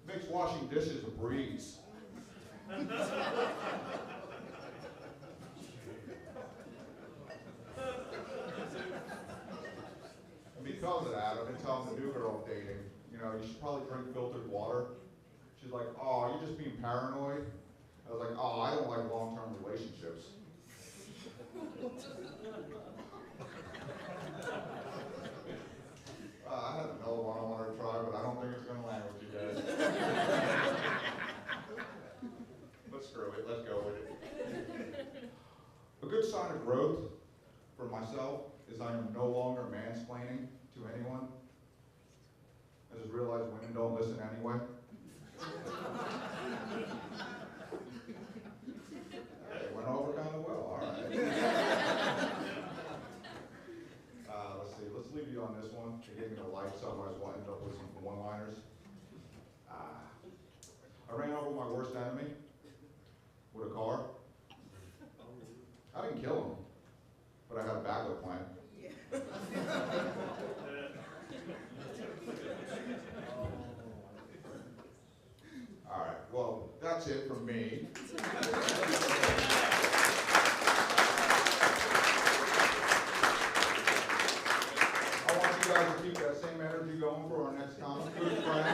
Makes washing dishes a breeze. And because of that, I've been telling the new girl I'm dating, you know, you should probably drink filtered water. She's like, oh, you're just being paranoid. I was like, oh, I don't like long-term relationships. I have another one I wanted to try, but I don't think it's going to land with you guys. But screw it, let's go with it. A good sign of growth for myself is I am no longer mansplaining to anyone. I just realized women don't listen anyway. It went over kind of well, all right. Let's see, let's leave you on this one. It gave me the lights, otherwise we'll end up with some one-liners. I ran over my worst enemy with a car. I didn't kill him, but I had a backup plan. All right, well, that's it from me. I want you guys to keep that same energy going for our next comic. Good friend.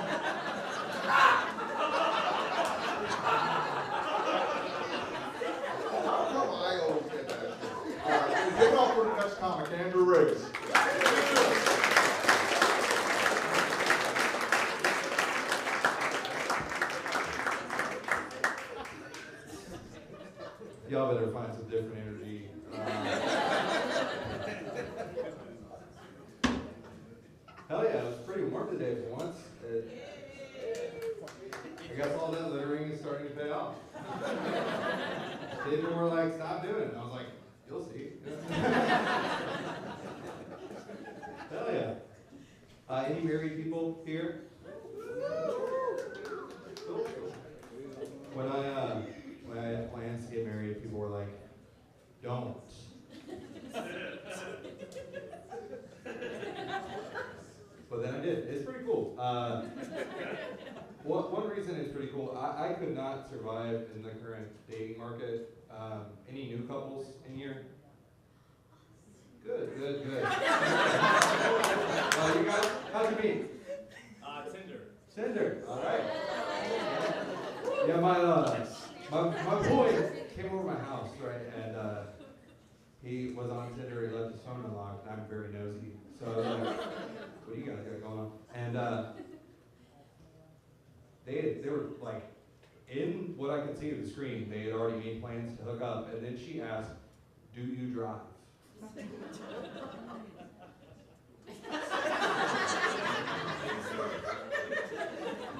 How come I always get that shit? All right, so give it up for the next comic, Andrew Riggs. Y'all better find some different energy. Hell yeah, it was pretty warm today for once. I guess all that littering is starting to pay off. People were like, stop doing it. And I was like, you'll see. Hell yeah. Any married people here? When I had plans to get married, people were like, don't. But then I did. It's pretty cool. One reason it's pretty cool, I could not survive in the current dating market. Any new couples in here? Good. You guys, how'd you meet? Tinder, all right. Yeah, my boy came over my house, right, and he was on Tinder. He left his phone unlocked, and I'm very nosy, so I was like, "What do you guys got going on?" And they were like, in what I could see of the screen, they had already made plans to hook up, and then she asked, "Do you drive?"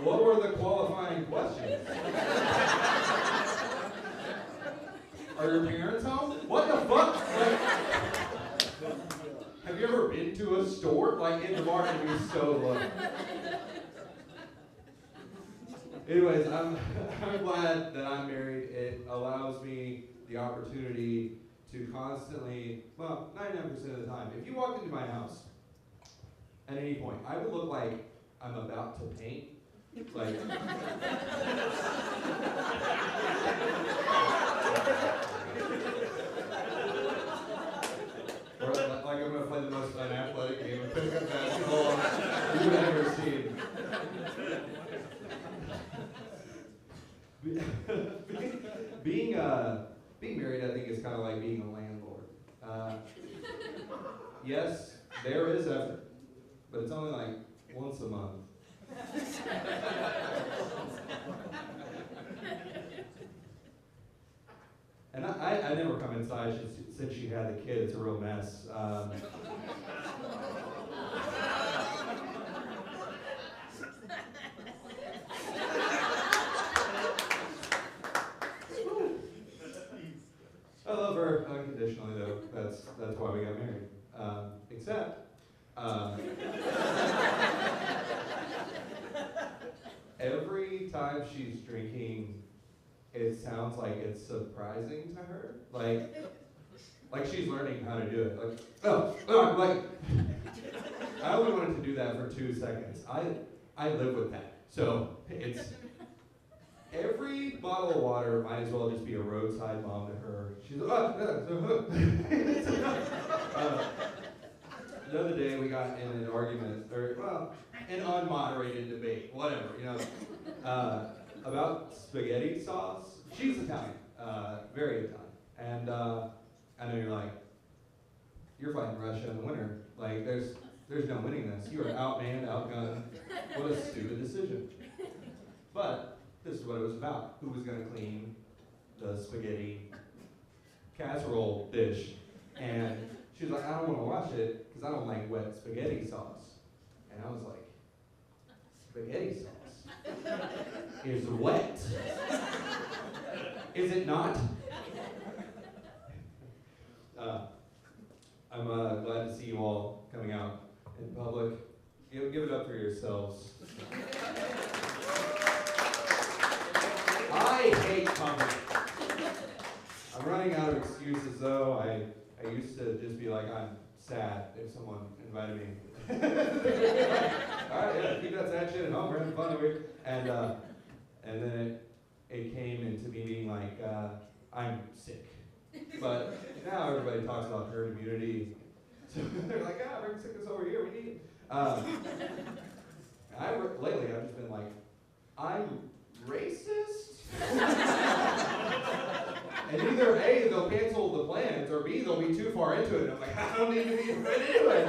What were the qualifying questions? Are your parents home? What the fuck? Like, have you ever been to a store? Like, in the market, it was so low. Anyways, I'm glad that I'm married. It allows me the opportunity to constantly, well, 99% of the time, if you walked into my house at any point, I would look like I'm about to paint. Like, or like I'm gonna play the most unathletic game of pickup basketball you've ever seen. Being married, I think, is kind of like being a landlord. Yes, there is effort, but it's only like once a month. And I never come inside since she had the kid. It's a real mess. I love her unconditionally, though. That's why we got married. Except. Every time she's drinking, it sounds like it's surprising to her. Like Like she's learning how to do it. Like, like, I only wanted to do that for 2 seconds. I live with that. So it's, every bottle of water might as well just be a roadside mom to her. She's like, the other day we got in an argument, or well, an unmoderated debate, whatever, you know, about spaghetti sauce. She's Italian, very Italian. And I know you're like, you're fighting Russia in the winter. Like, there's no winning this. You are outmanned, outgunned. What a stupid decision. But this is what it was about. Who was going to clean the spaghetti casserole dish? And she was like, I don't want to wash it because I don't like wet spaghetti sauce. And I was like, spaghetti sauce is wet. Is it not? I'm glad to see you all coming out in public. Give it up for yourselves. I hate public. I'm running out of excuses though. I used to just be like, I'm sad if someone invited me. Alright, yeah, keep that sad shit at home, we're having fun over here. And then it came into me being like, I'm sick. But now everybody talks about herd immunity. So they're like, bring sickness over here, we need it. Lately I've just been like, I'm racist? And either A, they'll cancel the plans, or B, they'll be too far into it. And I'm like, I don't need to be afraid anyway.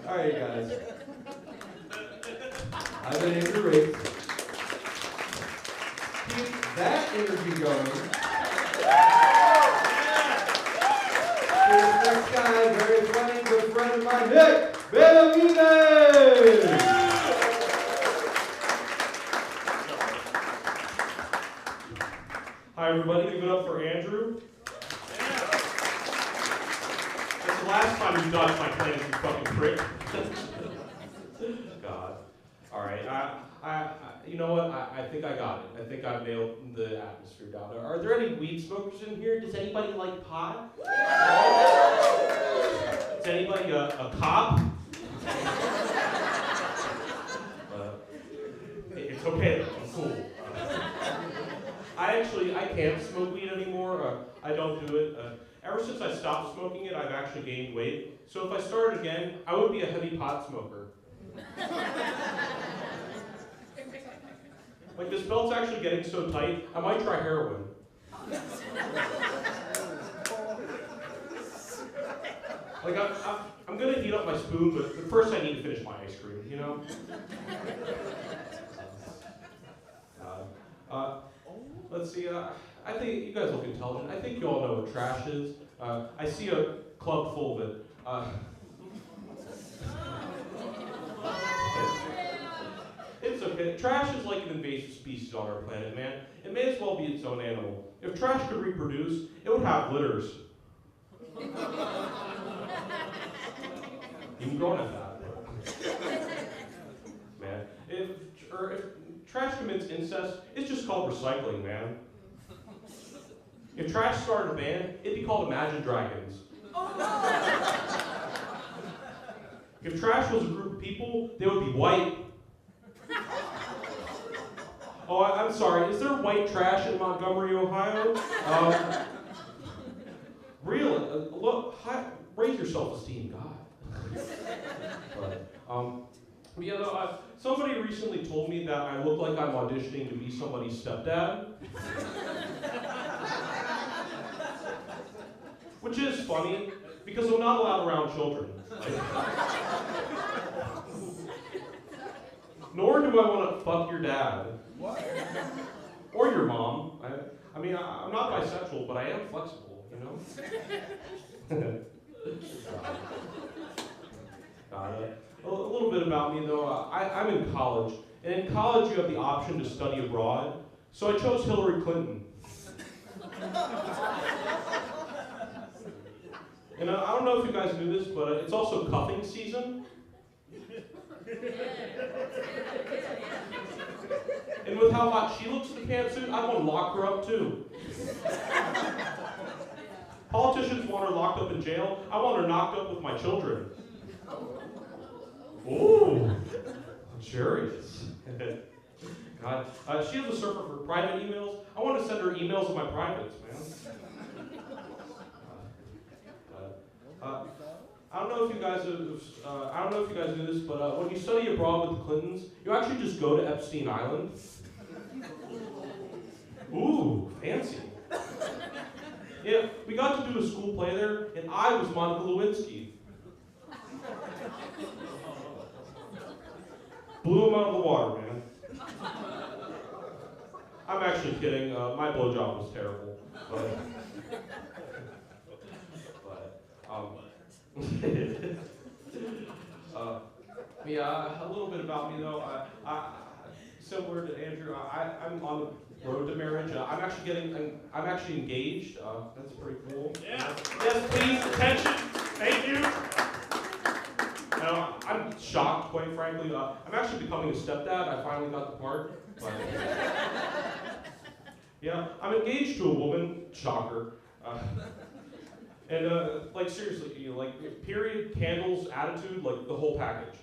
All right, guys. I've been Andrew Riggs. Keep that energy going. Here's the next guy, very funny, good friend of mine, Nick Benavidez. Hi everybody, give it up for Andrew. That's the last time you dodged my plans, you fucking prick. God. Alright, I you know what? I think I got it. I think I've nailed the atmosphere down there. Are there any weed smokers in here? Does anybody like pot? Is anybody a cop? It's okay, I'm cool. I can't smoke weed anymore. I don't do it. Ever since I stopped smoking it, I've actually gained weight. So if I started again, I would be a heavy pot smoker. Like, this belt's actually getting so tight, I might try heroin. Like, I'm gonna heat up my spoon, but first I need to finish my ice cream, you know? Let's see, I think you guys look intelligent. I think you all know what trash is. I see a club full of it. It's okay. Trash is like an invasive species on our planet, man. It may as well be its own animal. If trash could reproduce, it would have litters. Even grown at that. Man, if trash commits incest, it's just called recycling, man. If trash started a band, it'd be called Imagine Dragons. If trash was a group of people, they would be white. Oh, I'm sorry, is there white trash in Montgomery, Ohio? Really? Look, raise your self-esteem, God. But, yeah, though, somebody recently told me that I look like I'm auditioning to be somebody's stepdad. Which is funny, because I'm not allowed around children. Nor do I want to fuck your dad. What? Or your mom. I mean, I'm not bisexual, but I am flexible, you know? A little bit about me, though. I'm in college. And in college, you have the option to study abroad. So I chose Hillary Clinton. And I don't know if you guys knew this, but it's also cuffing season. And with how hot she looks in the pantsuit, I want to lock her up too. politicians want her locked up in jail. I want her knocked up with my children. Ooh, luxurious. God, she has a server for private emails. I want to send her emails of my privates, man. I don't know if you guys knew this, but when you study abroad with the Clintons, you actually just go to Epstein Island. Ooh, fancy. Yeah, we got to do a school play there, and I was Monica Lewinsky. Blew him out of the water, man. I'm actually kidding. My blowjob was terrible, yeah, a little bit about me though. Similar to Andrew, I'm on the road to marriage. I'm actually engaged. That's pretty cool. Yeah. Yes, please, attention. Thank you. I'm shocked, quite frankly. I'm actually becoming a stepdad. I finally got the part. But, yeah, I'm engaged to a woman. Shocker. And like seriously, like period, candles, attitude, like the whole package.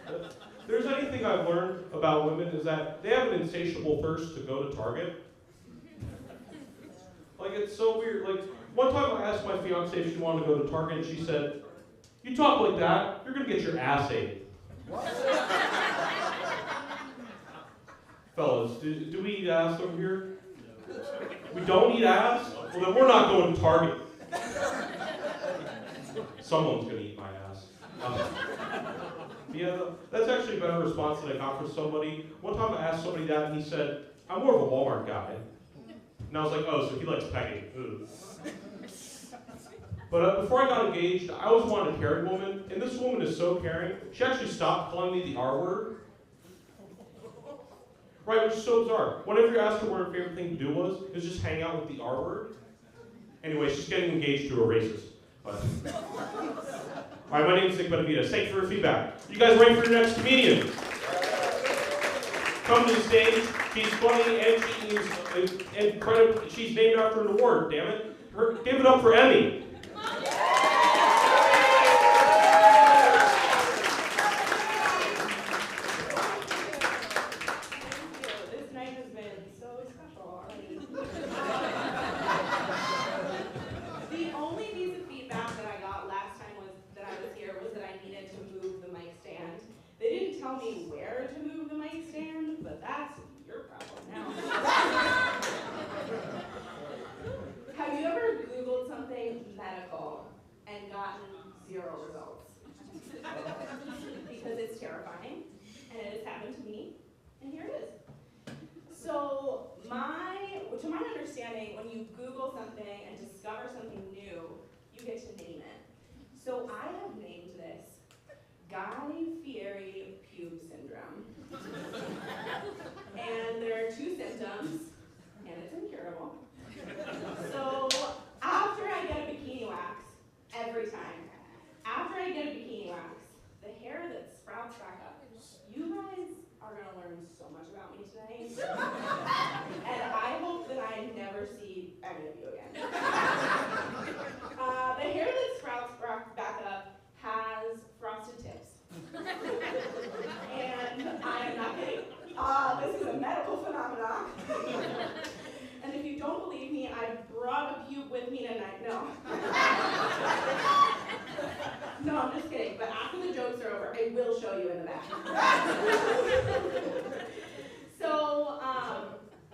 If there's anything I've learned about women is that they have an insatiable thirst to go to Target. Like it's so weird. Like one time I asked my fiance if she wanted to go to Target, and she said, "You talk like that, you're gonna get your ass ate." Fellas, do we eat ass over here? We don't eat ass? Well, then we're not going to Target. Someone's going to eat my ass. Yeah, that's actually a better response than I got from somebody. One time I asked somebody that, and he said, "I'm more of a Walmart guy." And I was like, "Oh, so he likes pegging." Ugh. But before I got engaged, I always wanted a caring woman, and this woman is so caring, she actually stopped calling me the R word. Right, which is so bizarre. Whenever you ask her what her favorite thing to do was just hang out with the R word. Anyway, she's getting engaged to a racist. But... Alright, my name is Nick Benavides. Thanks for your feedback. You guys ready for your next comedian? Come to the stage. She's funny and she is incredible. She's named after an award, damn it. Give it up for Emmy. Tell me where to move the mic stand, but that's your problem now. Have you ever Googled something medical and gotten 0 results? Because it's terrifying, and it has happened to me, and here it is. So, to my understanding, when you Google something and discover something new, you get to name it. So I have named this Guy Fieri pube syndrome. And there are 2 symptoms, and it's incurable. So after I get a bikini wax, every time, after I get a bikini wax, the hair that sprouts back up, you guys are gonna learn so much about me tonight. And I hope that I never see any of you again. The hair that sprouts back up has frosted tips. And I am not kidding. This is a medical phenomenon. And if you don't believe me, I brought a pube with me tonight. No. No, I'm just kidding. But after the jokes are over, I will show you in the back. So,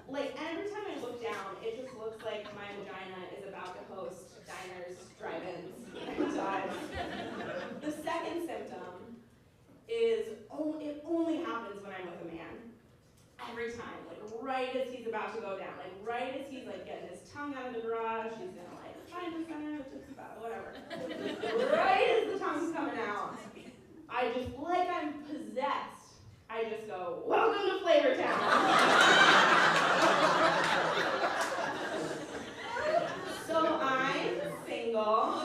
like every time I look down, it just looks like my vagina is about to host diners, drive-ins, and dives. The second symptom is it only happens when I'm with a man. Every time, like right as he's about to go down, like right as he's like getting his tongue out of the garage, he's gonna like find the center, just about whatever. Right as the tongue's coming out, I just, like I'm possessed, I just go, "Welcome to Flavortown." So I'm single.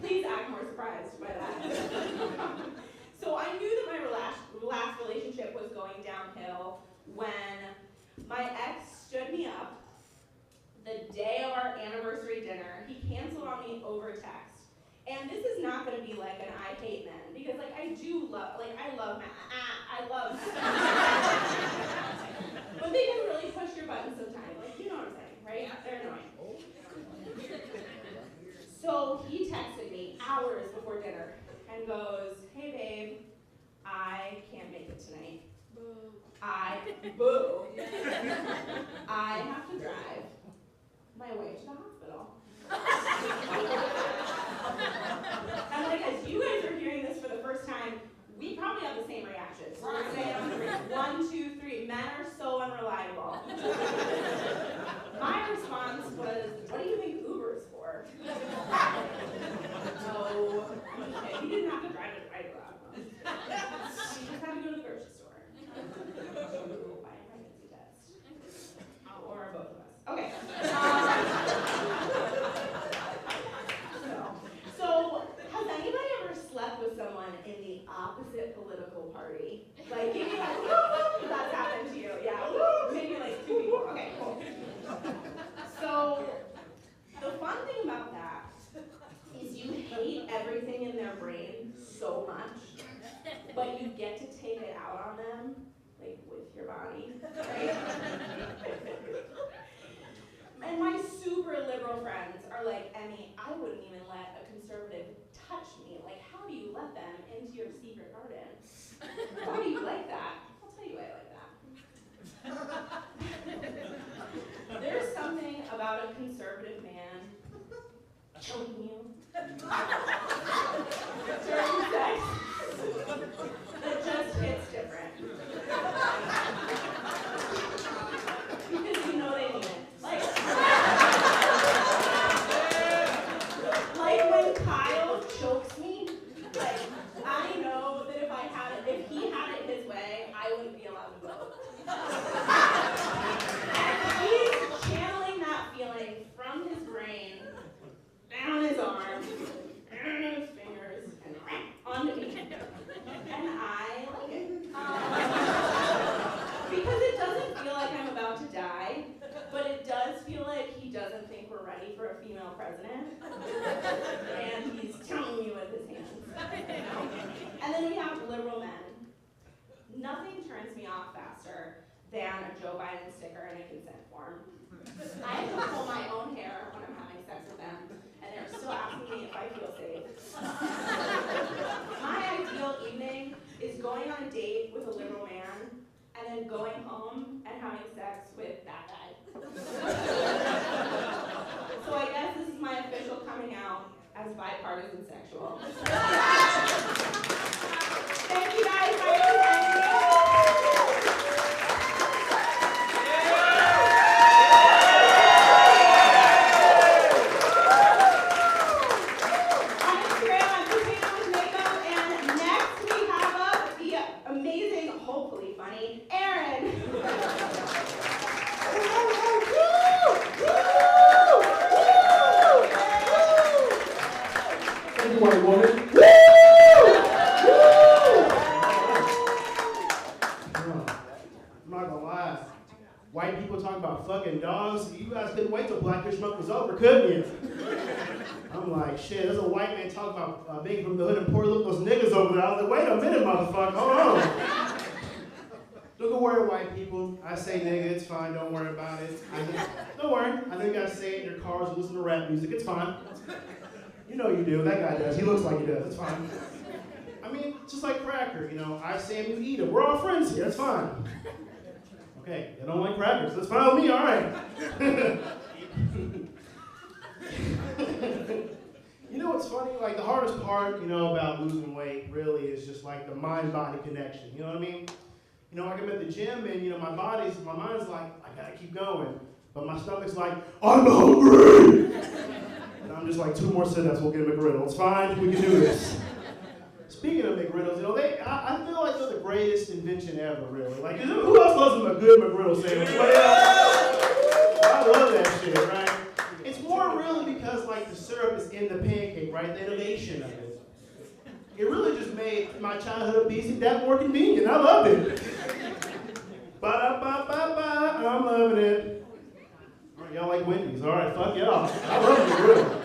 Please act more surprised by that. So I knew that my last relationship was going downhill when text. And this is not going to be like an I hate men, because like I love men. I love men. But they can really push your buttons sometimes. Like, you know what I'm saying, right? They're annoying. So he texted me hours before dinner and goes, "Hey babe, I can't make it tonight. I have to drive my way to the hospital." And like, as you guys are hearing this for the first time, we probably have the same reactions. So we're saying on 3. 1, 2, 3. Men are so unreliable. My response was, "What do you think Uber is for?" So, he didn't have to drive it right around. He just had to go to the grocery store. Buy a pregnancy test. Or both of us. Okay. So, has anybody ever slept with someone in the opposite political party? Like, give me like, woo, that's happened to you. Yeah, woo, maybe like 2 people. Okay, cool. So, the fun thing about that is you hate everything in their brain so much, but you get to take it out on them, like with your body, right? And my super liberal friends are like, "Emmy, I wouldn't even let a conservative touch me. Like, how do you let them into your secret garden? Why do you like that?" I'll tell you why I like that. There's something about a conservative man choking you during sex that just hits different. Because you know they mean it. Like when Kyle chokes me, like I know that if he had it his way, I wouldn't be allowed to vote. And he's channeling that feeling from his brain down his arm, down his fingers, and onto me. And I like it. Because it doesn't feel like I'm about to die, but it does feel like he doesn't think we're ready for a female president. And he's telling me with his hands. And then we have liberal men. Nothing turns me off faster than a Joe Biden sticker and a consent form. I have to pull my own hair when I'm having sex with them, and they're still asking me if I feel safe. My ideal evening is going on a date with a liberal man, and then going home and having sex with that guy. So I guess this is my official coming out as bipartisan sexual. Thank you guys for listening. On Instagram, I'm Christina with makeup, and next we have up the amazing, hopefully funny, Aaron. Thank you, white woman. I'm not gonna lie. White people talking about fucking dogs. You guys couldn't wait till Black-ish Month was over, couldn't you? I'm like, shit, there's a white man talking about making from the hood and poor look those niggas over there. I was like, wait a minute, motherfucker, hold on. Don't worry, white people. I say nigga, it's fine, don't worry about it. Don't worry, I know you guys say it in your cars and listen to rap music, it's fine. You know you do, that guy does, he looks like he does, it's fine. I mean, just like cracker, you know, I say him, you eat him. We're all friends here, it's fine. Okay, you don't like crackers, that's fine with me, all right. You know what's funny? Like the hardest part, you know, about losing weight really is just like the mind-body connection, you know what I mean? You know, like I'm at the gym and, you know, my mind's like, I gotta keep going. But my stomach's like, I'm hungry! And I'm just like, 2 more sit-ups, we'll get a McGriddle. It's fine, we can do this. Speaking of McGriddles, you know, I feel like they're the greatest invention ever, really. Like, who else loves a good McGriddle sandwich? I love that shit, right? It's more really because, like, the syrup is in the pancake, right? The innovation of it. It really just made my childhood obesity that more convenient. I loved it. Ba-da-ba-ba-ba, I'm loving it. All right, y'all like Wendy's. All right, fuck y'all. I love McGriddle.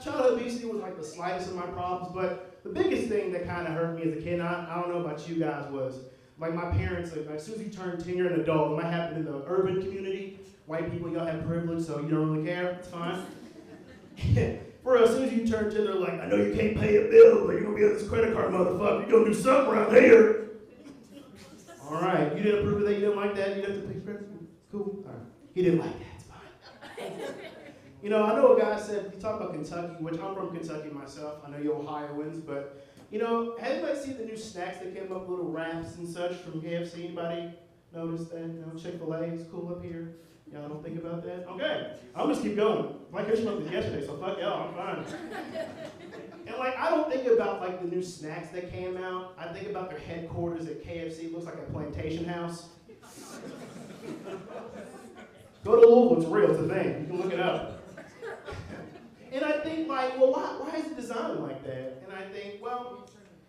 childhood obesity was like the slightest of my problems, but the biggest thing that kind of hurt me as a kid, and I don't know about you guys, was like my parents, like as soon as you turn 10, you're an adult. It might happen in the urban community. White people, y'all have privilege, so you don't really care. It's fine. For real, as soon as you turn 10, they're like, I know you can't pay a bill, but you're gonna be on this credit card, motherfucker. You're gonna do something around here. All right, you didn't approve of that, you didn't like that, you didn't have to pay credit. Cool. All right. He didn't like that. It's fine. You know, I know a guy said, you talk about Kentucky, which I'm from Kentucky myself. I know you're Ohioans, but, you know, have anybody seen the new snacks that came up, little wraps and such from KFC? Anybody notice that? You know, Chick-fil-A is cool up here. Y'all don't think about that? Okay, I'll just keep going. Black History Month was yesterday, so fuck y'all, I'm fine. And like, I don't think about like the new snacks that came out. I think about their headquarters at KFC. It looks like a plantation house. Go to Louisville, it's real, it's a thing. You can look it up. And I think like, well, why is it designed like that? And I think, well,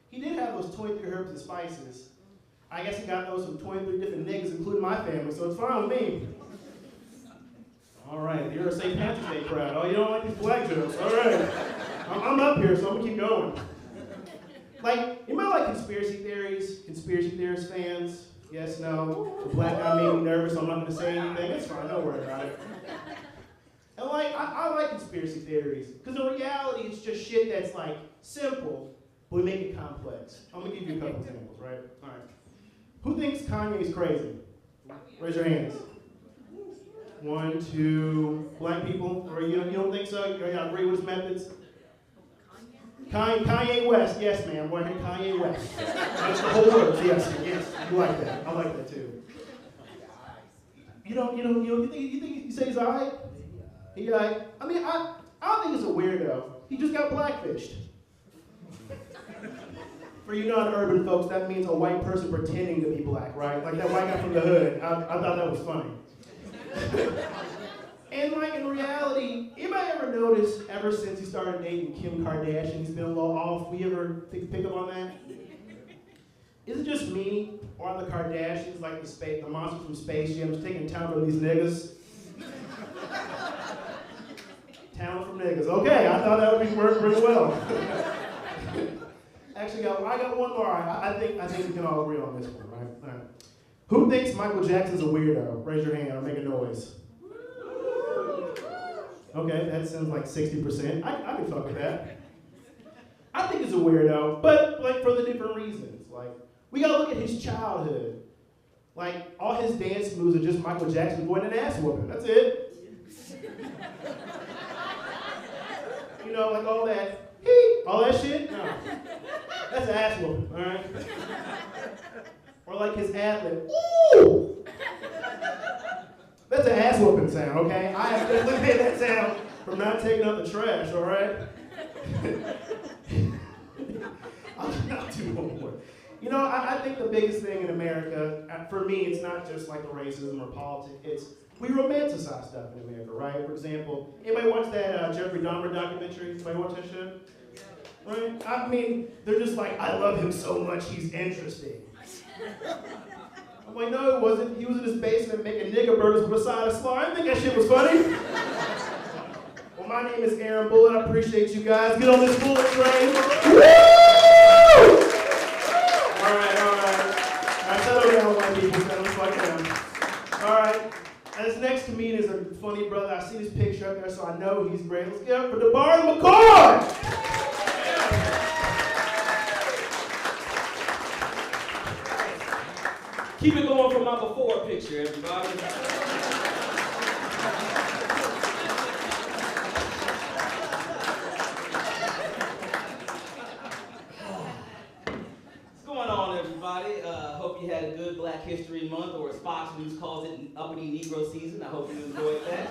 he did have those 23 herbs and spices. I guess he got those from 23 different niggas, including my family, so it's fine with me. All right, you're a St. Patrick's Day crowd. Oh, you don't like these black jokes? All right. I'm up here, so I'm gonna keep going. Like, you might like conspiracy theories, conspiracy theorist fans. Yes, no. The black guy made me nervous, so I'm not gonna say anything. It's fine, don't worry about it. And like, I like conspiracy theories, because in reality, it's just shit that's like simple, but we make it complex. I'm gonna give you a couple examples, right? All right. Who thinks Kanye's crazy? Raise your hands. 1, 2, black people, or you don't think so? You agree with his methods? Kanye West, yes ma'am, we're here, Kanye West. That's the whole words, yes, you like that. I like that too. You think you say he's alright? He alright? I mean, I don't think he's a weirdo. He just got blackfished. For you non-urban folks, that means a white person pretending to be black, right? Like that white guy from the hood. I thought that was funny. And like in reality, anybody ever notice ever since he started dating Kim Kardashian, he's been a little off? We ever pick up on that? Is it just me, or are the Kardashians like the monster from Space Jam just taking talent from these niggas? Talent from niggas. Okay, I thought that would be working pretty well. Actually, I got one more. I think we can all agree on this one, right? All right. Who thinks Michael Jackson's a weirdo? Raise your hand or make a noise. Okay, that sounds like 60%. I can fuck with that. I think he's a weirdo, but like for the different reasons. Like, we gotta look at his childhood. Like, all his dance moves are just Michael Jackson going and ass whooping. That's it. You know, like all that shit? No. That's ass whooping, all right? Or like his ad-lib. Ooh! That's an ass whooping sound, okay? I have to look at that sound from not taking out the trash, all right? I'll do one more. You know, I think the biggest thing in America, for me, it's not just like the racism or politics, it's we romanticize stuff in America, right? For example, anybody watch that Jeffrey Dahmer documentary? Anybody watch that shit? Right? I mean, they're just like, I love him so much, he's interesting. I'm like, no, it wasn't. He was in his basement making nigger burgers with a side of slaw. I didn't think that shit was funny. Well, my name is Aaron Bullitt. I appreciate you guys. Get on this bullet train. Woo! All right. Settle down, white people. Settle the fuck down. All right. And this next comedian is a funny brother. I see his picture up there, so I know he's great. Let's get up for DeBarry McCoy. Keep it going from my before picture, everybody. What's going on, everybody? Hope you had a good Black History Month, or as Fox News calls it, Uppity Negro Season. I hope you enjoyed that.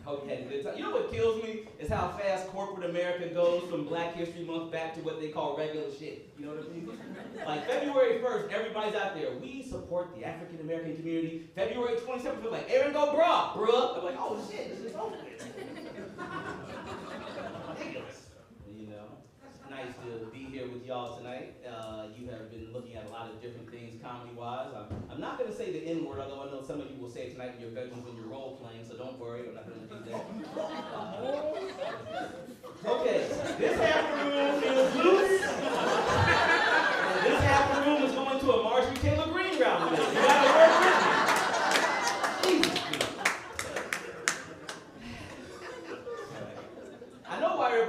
Hope you had a good time. You know what kills me is how fast corporate America goes from Black History Month back to what they call regular shit. You know what I mean? Like February 1st, everybody's out there. We support the African American community. February 27th, we're like, Aaron go bruh. I'm like, oh shit, this is over with. Ridiculous. You know, it's nice to be here with y'all tonight. You have been looking at a lot of different things comedy-wise. I'm not going to say the N-word, although I know some of you will say it tonight in your bedrooms when you're role-playing, so don't worry, I'm not going to do that.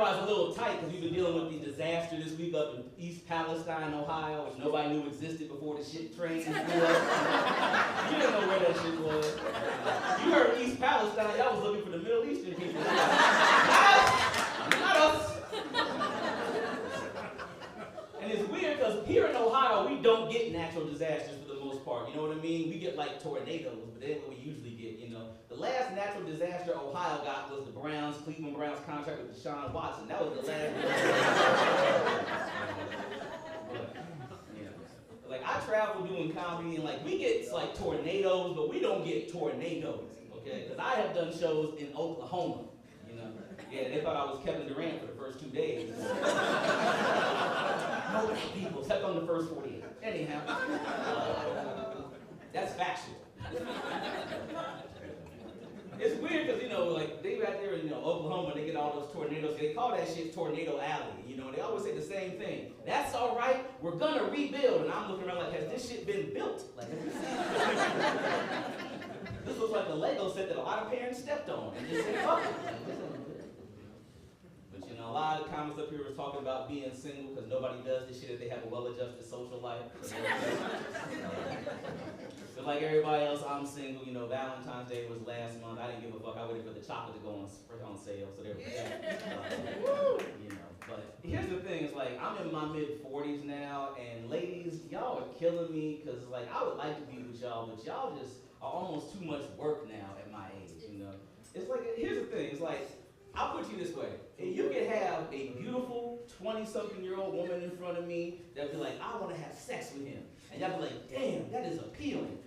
everybody's a little tight because we've been dealing with the disaster this week up in East Palestine, Ohio, which nobody knew existed before the shit train flew up. You didn't know where that shit was. You heard East Palestine, y'all was looking for the Middle Eastern people. Not us. And it's weird because here in Ohio, we don't get natural disasters for the most part. You know what I mean? We get like tornadoes, but that's what we usually get, you know. The last natural disaster Ohio got was the Cleveland Browns contract with Deshaun Watson. That was the last Like, I travel doing comedy, and like, we get like tornadoes, but we don't get tornadoes, okay? Because I have done shows in Oklahoma, you know. Yeah, they thought I was Kevin Durant for the first 2 days. No black people, except on the first 48. Anyhow, that's factual. It's weird because, you know, like, they out there in, you know, Oklahoma, they get all those tornadoes. They call that shit Tornado Alley, you know. They always say the same thing. That's all right, we're gonna rebuild. And I'm looking around like, has this shit been built? Like, have you seen this looks like a Lego set that a lot of parents stepped on and just said, fuck it. But, you know, a lot of comments up here was talking about being single because nobody does this shit if they have a well-adjusted social life. But like everybody else, I'm single. You know, Valentine's Day was last month. I didn't give a fuck. I waited for the chocolate to go on sale, so there we go. You know, but here's the thing: it's like I'm in my mid-40s now, and ladies, y'all are killing me because like I would like to be with y'all, but y'all just are almost too much work now at my age. You know, it's like here's the thing: it's like I'll put you this way: if you could have a beautiful 20-something-year-old woman in front of me that'd be like, I want to have sex with him, and y'all be like, damn, that is appealing.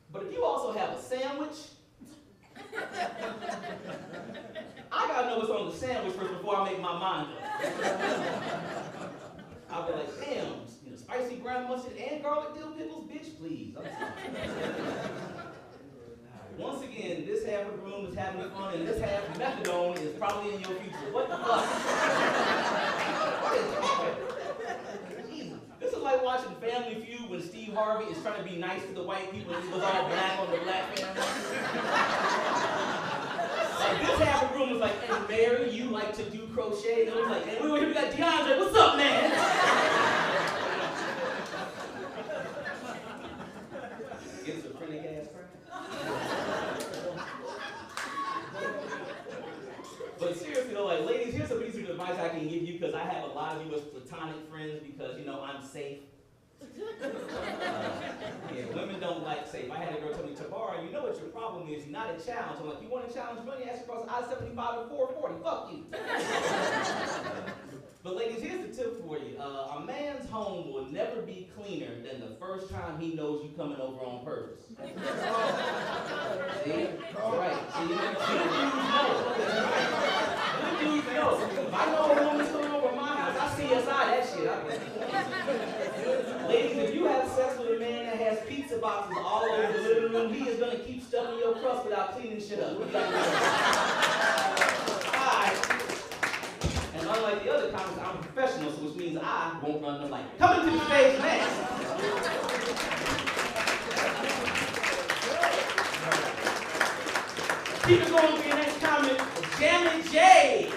But if you also have a sandwich, I gotta know what's on the sandwich first before I make my mind up. I'll be like, damn, you know, spicy brown mustard and garlic dill pickles, bitch, please. I'm sorry. Once again, this half of the room is having fun, and this half methadone is probably in your future. What the fuck? What is happening? This is like watching Family Feud when Steve Harvey is trying to be nice to the white people and he was all black on the black family. Like this half of the room was like, and Mary, you like to do crochet? And it was like, and we got DeAndre, what's up, man? Schizophrenic ass crap. But seriously though, like ladies, here's a piece of advice I can give you because I have a lot of you as platonic friends because, you know, I'm safe. Yeah, women don't like safe. I had a girl tell me, Tabara, you know what your problem is? You're not a challenge. I'm like, you want a challenge? Money ask across I-75 and 440. Fuck you. But ladies, here's the tip for you. A man's home will never be cleaner than the first time he knows you coming over on purpose. See? All right. See, good dudes know. If I know a woman's coming over my house, I CSI that shit. Ladies, if you have sex with a man that has pizza boxes all over the living room, he is going to keep stuffing your crust without cleaning shit up. And unlike the other comments, I'm a professional, so which means I won't run the light. Coming to the stage next. Keep it going for your next comment, Jammin' J.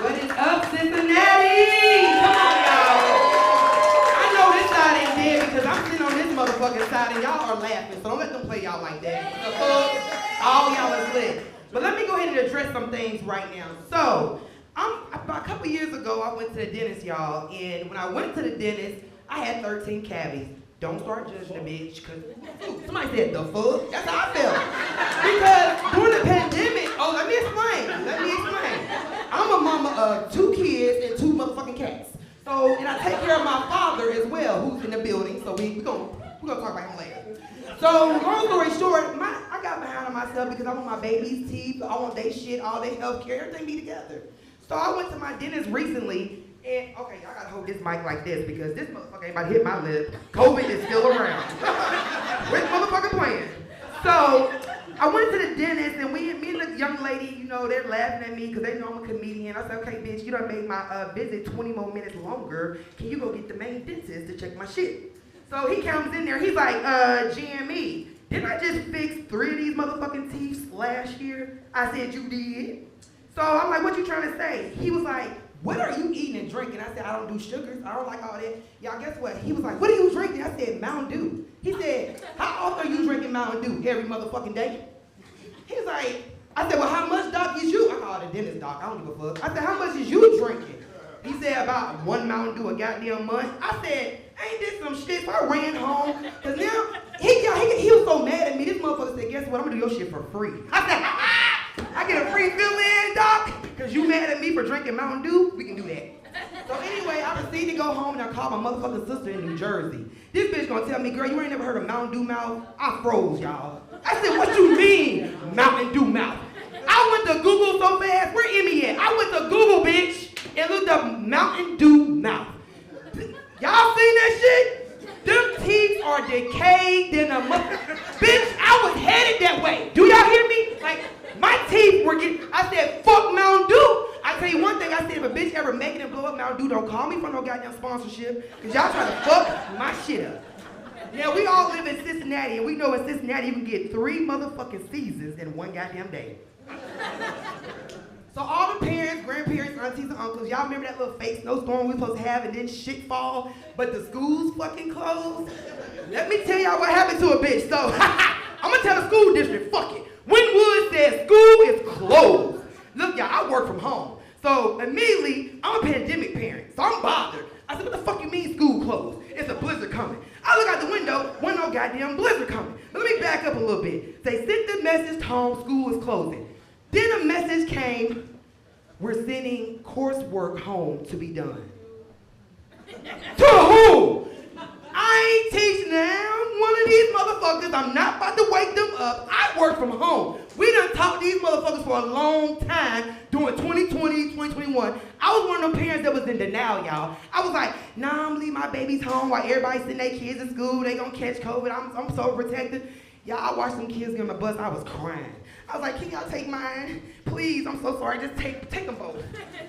What is up, Cincinnati? Come on, y'all. I know this side ain't dead because I'm sitting on this motherfucking side and y'all are laughing, so don't let them play y'all like that. The fuck? All y'all is lit. But let me go ahead and address some things right now. So, about a couple years ago, I went to the dentist, y'all, and when I went to the dentist, I had 13 cavities. Don't start judging the bitch, because somebody said, the fuck? That's how I felt. Because during the pandemic, let me explain. I'm a mama of 2 kids and 2 motherfucking cats. So, and I take care of my father as well, who's in the building, so we're gonna talk about him later. So, long story short, I got behind on myself because I want my baby's teeth, I want their shit, all their health care, everything be together. So I went to my dentist recently, and okay, I gotta hold this mic like this because this motherfucker ain't about to hit my lip. COVID is still around. Where's the motherfucker playing? So I went to the dentist, and me and the young lady, you know, they're laughing at me because they know I'm a comedian. I said, okay, bitch, you done made my visit 20 more minutes longer. Can you go get the main dentist to check my shit? So he comes in there, he's like, GME, didn't I just fix 3 of these motherfucking teeth last year? I said, you did. So I'm like, what you trying to say? He was like, what are you eating and drinking? I said, I don't do sugars. I don't like all that. Y'all, guess what? He was like, what are you drinking? I said, Mountain Dew. He said, how often are you drinking Mountain Dew? Every motherfucking day. He's like, I said, well, how much, doc, is you? I called the dentist, doc. I don't give a fuck. I said, how much is you drinking? He said, about 1 Mountain Dew a goddamn month. I said, ain't this some shit? So I ran home. Because now, he was so mad at me. This motherfucker said, guess what? I'm going to do your shit for free. I said, I get a free fill-in, doc? Because you mad at me for drinking Mountain Dew? We can do that. So anyway, I proceeded to go home and I called my motherfucking sister in New Jersey. This bitch gonna tell me, girl, you ain't never heard of Mountain Dew mouth? I froze, y'all. I said, what you mean, Mountain Dew mouth? I went to Google so fast, where Emmy at? I went to Google, bitch, and looked up Mountain Dew mouth. Y'all seen that shit? Them teeth are decayed in a mother. Bitch, I was headed that way. Do y'all hear me? Like, my teeth were getting, I said, fuck Mountain Dew. I tell you one thing, I said, if a bitch ever make it and blow up Mountain Dew, don't call me for no goddamn sponsorship, because y'all trying to fuck my shit up. Yeah, we all live in Cincinnati, and we know in Cincinnati you can get 3 motherfucking seasons in 1 goddamn day. So all the parents, grandparents, aunties, and uncles, y'all remember that little fake snowstorm we supposed to have and then shit fall, but the schools fucking closed? Let me tell y'all what happened to a bitch. So, I'm gonna tell the school district, fuck it. Winwood says school is closed. Look, y'all, I work from home. So immediately, I'm a pandemic parent, so I'm bothered. I said, what the fuck you mean school closed? It's a blizzard coming. I look out the window, wasn't no goddamn blizzard coming. But let me back up a little bit. They sent the message home, school is closing. Then a message came, we're sending coursework home to be done. To who? I ain't teaching now. One of these motherfuckers, I'm not about to wake them up. I work from home. We done talked to these motherfuckers for a long time during 2020, 2021. I was one of them parents that was in denial, y'all. I was like, nah, I'm leaving my babies home while everybody's sending their kids to school. They gonna catch COVID. I'm so protected. Y'all, I watched some kids get on the bus. I was crying. I was like, can y'all take mine? Please, I'm so sorry. Just take them both.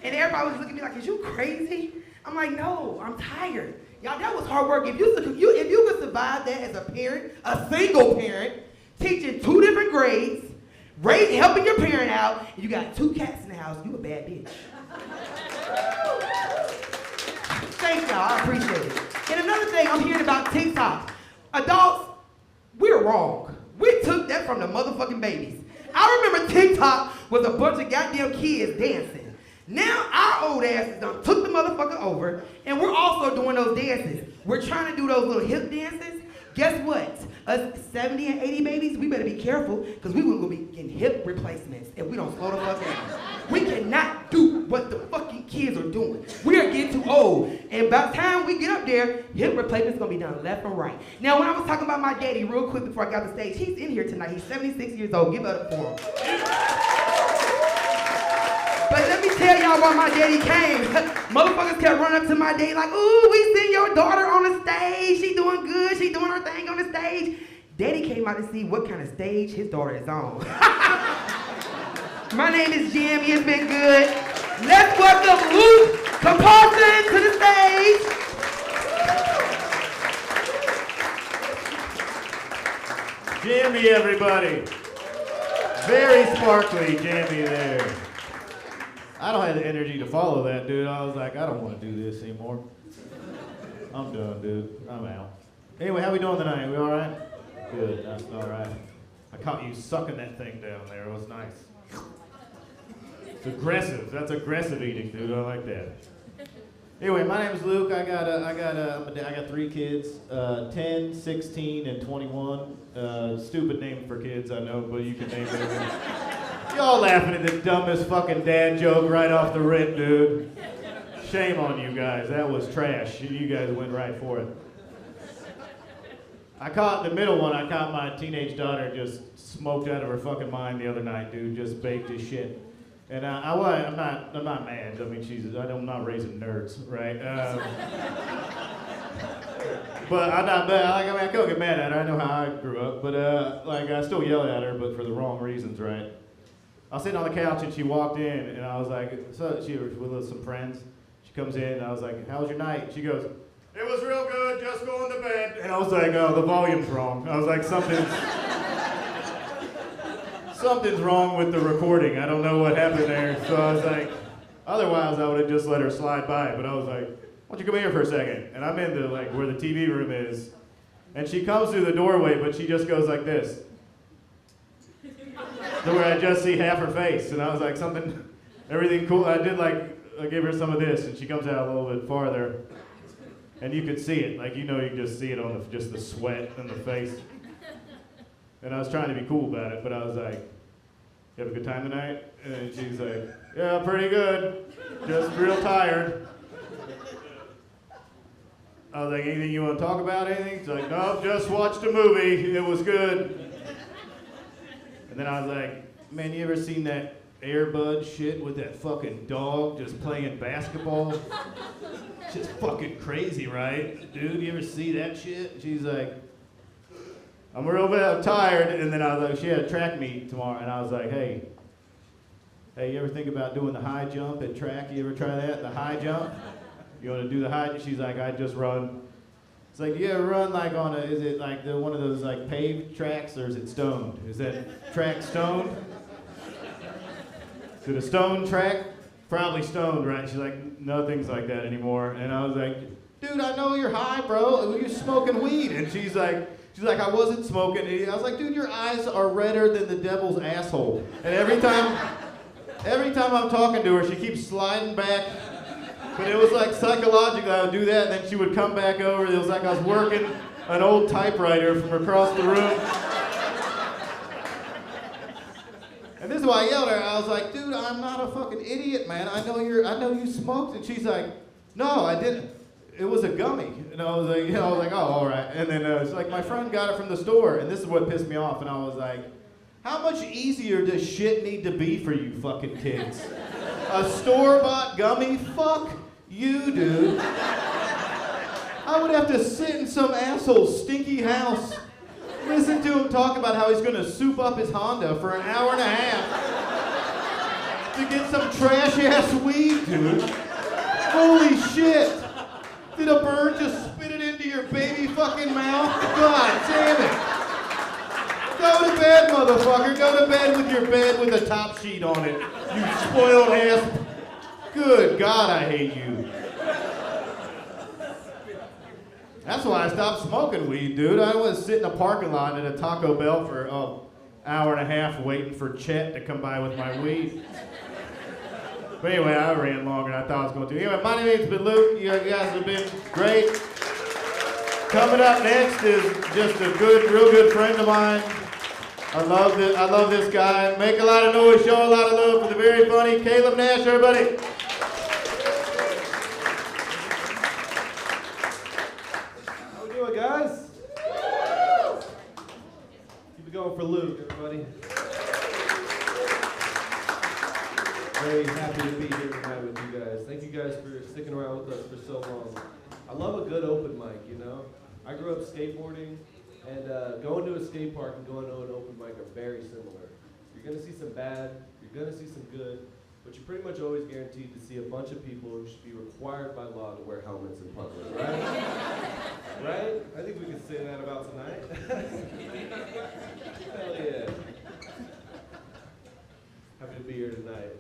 And everybody was looking at me like, is you crazy? I'm like, no, I'm tired. Y'all, that was hard work. If you could survive that as a parent, a single parent, teaching 2 different grades, helping your parent out, and you got 2 cats in the house, you a bad bitch. Thanks, y'all. I appreciate it. And another thing I'm hearing about TikTok. Adults, we're wrong. We took that from the motherfucking babies. I remember TikTok was a bunch of goddamn kids dancing. Now our old asses done took the motherfucker over, and we're also doing those dances. We're trying to do those little hip dances. Guess what? Us 70 and 80 babies, we better be careful, because we will be getting hip replacements if we don't slow the fuck down. We cannot do what the fucking kids are doing. We are getting too old. And by the time we get up there, hip replacement's gonna be done left and right. Now, when I was talking about my daddy real quick before I got the stage, he's in here tonight. He's 76 years old. Give it up for him. But let me tell y'all why my daddy came. Motherfuckers kept running up to my daddy like, ooh, we seen your daughter on the stage. She doing good. She doing her thing on the stage. Daddy came out to see what kind of stage his daughter is on. My name is Jimmy. It's been good. Let's welcome Luke Compulsion to the stage. Jimmy, everybody. Very sparkly Jimmy there. I don't have the energy to follow that, dude. I was like, I don't want to do this anymore. I'm done, dude. I'm out. Anyway, how we doing tonight? We all right? Good. That's all right. I caught you sucking that thing down there. It was nice. It's aggressive. That's aggressive eating, dude. I like that. Anyway, my name is Luke. I got 3 kids, 10, 16, and 21. Stupid name for kids, I know, but you can name it. Y'all laughing at the dumbest fucking dad joke right off the rip, dude. Shame on you guys. That was trash. You guys went right for it. I caught the middle one. I caught my teenage daughter just smoked out of her fucking mind the other night, dude. Just baked as shit. And I'm not mad. I mean, I'm not raising nerds, right? But I'm not bad. I can't get mad at her. I know how I grew up, but I still yell at her, but for the wrong reasons, right? I was sitting on the couch and she walked in, and I was like, so she was with some friends. She comes in and I was like, how was your night? She goes, It was real good, just going to bed. And I was like, oh, the volume's wrong. I was like, something's wrong with the recording. I don't know what happened there. So I was like, otherwise I would have just let her slide by. But I was like, why don't you come here for a second? And I'm in the, like, where the TV room is. And she comes through the doorway, but she just goes like this. To where I just see half her face. And I was like, everything cool. I gave her some of this, and she comes out a little bit farther. And you could see it, like, you know, you can just see it on just the sweat and the face. And I was trying to be cool about it, but I was like, you have a good time tonight? And she's like, yeah, pretty good, just real tired. I was like, anything you want to talk about, anything? She's like, nope, just watched a movie, it was good. And then I was like, man, you ever seen that Air Bud shit with that fucking dog just playing basketball? Shit's fucking crazy, right? Dude, you ever see that shit? She's like, I'm a little bit tired. And then I was like, she had a track meet tomorrow. And I was like, hey, you ever think about doing the high jump at track? You ever try that, the high jump? You want to do the high? She's like, I just run. It's like, do you ever run like on is it like one of those like paved tracks, or is it stoned? Is that track stoned? Is it a stone track? Probably stoned, right? She's like, nothing's like that anymore. And I was like, dude, I know you're high, bro. You're smoking weed. And she's like, I wasn't smoking. And I was like, dude, your eyes are redder than the devil's asshole. And every time I'm talking to her, she keeps sliding back. But it was like psychological. I would do that, and then she would come back over. It was like I was working an old typewriter from across the room. And this is why I yelled at her. I was like, dude, I'm not a fucking idiot, man. I know you smoked. And she's like, no, I didn't. It was a gummy. And I was like, oh, all right. And then it's like, my friend got it from the store. And this is what pissed me off. And I was like, how much easier does shit need to be for you fucking kids? A store-bought gummy? Fuck you, dude. I would have to sit in some asshole's stinky house, listen to him talk about how he's gonna soup up his Honda for an hour and a half to get some trash-ass weed, dude. Holy shit. Did a bird just spit it into your baby fucking mouth? God damn it. Go to bed, motherfucker. Go to bed with your bed with a top sheet on it. You spoiled ass. Good God, I hate you. That's why I stopped smoking weed, dude. I was sitting in a parking lot at a Taco Bell for an hour and a half waiting for Chet to come by with my weed. But anyway, I ran longer than I thought I was going to. Anyway, my name's been Luke. You guys have been great. Coming up next is just a real good friend of mine. I love this guy. Make a lot of noise, show a lot of love for the very funny Caleb Nash, everybody. How we doing, guys? Keep it going for Luke, everybody. Very happy to be here tonight with you guys. Thank you guys for sticking around with us for so long. I love a good open mic, you know? I grew up skateboarding, and going to a skate park and going to an open mic are very similar. You're going to see some bad, you're going to see some good, but you're pretty much always guaranteed to see a bunch of people who should be required by law to wear helmets in public, right? Right? I think we can say that about tonight. Hell yeah. Happy to be here tonight.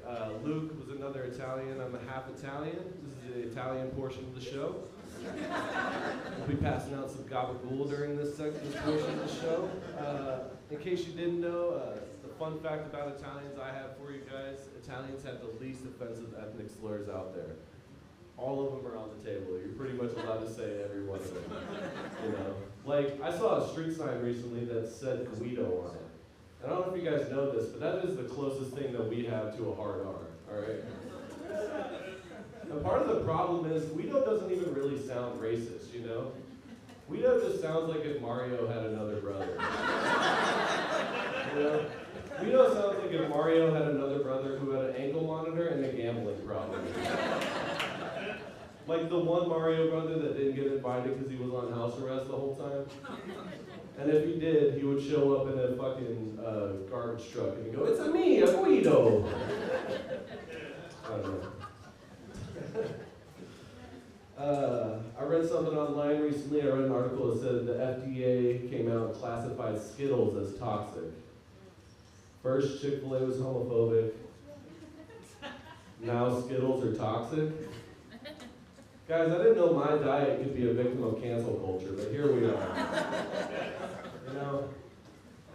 Luke was another Italian. I'm a half Italian. This is the Italian portion of the show. We'll be passing out some gabagool during this portion of the show. In case you didn't know, the fun fact about Italians I have for you guys, Italians have the least offensive ethnic slurs out there. All of them are on the table. You're pretty much allowed to say every one of them. You know, like I saw a street sign recently that said Guido on it. I don't know if you guys know this, but that is the closest thing that we have to a hard R, all right? And part of the problem is Guido doesn't even really sound racist, you know? Guido just sounds like if Mario had another brother. You know? Guido sounds like if Mario had another brother who had an ankle monitor and a gambling problem. Like the one Mario brother that didn't get invited because he was on house arrest the whole time. And if he did, he would show up in a fucking garbage truck and he'd go, "It's a me, a Guido." I don't know. I I read something online recently. I read an article that said the FDA came out and classified Skittles as toxic. First, Chick-fil-A was homophobic. Now Skittles are toxic. Guys, I didn't know my diet could be a victim of cancel culture, but here we are. You know?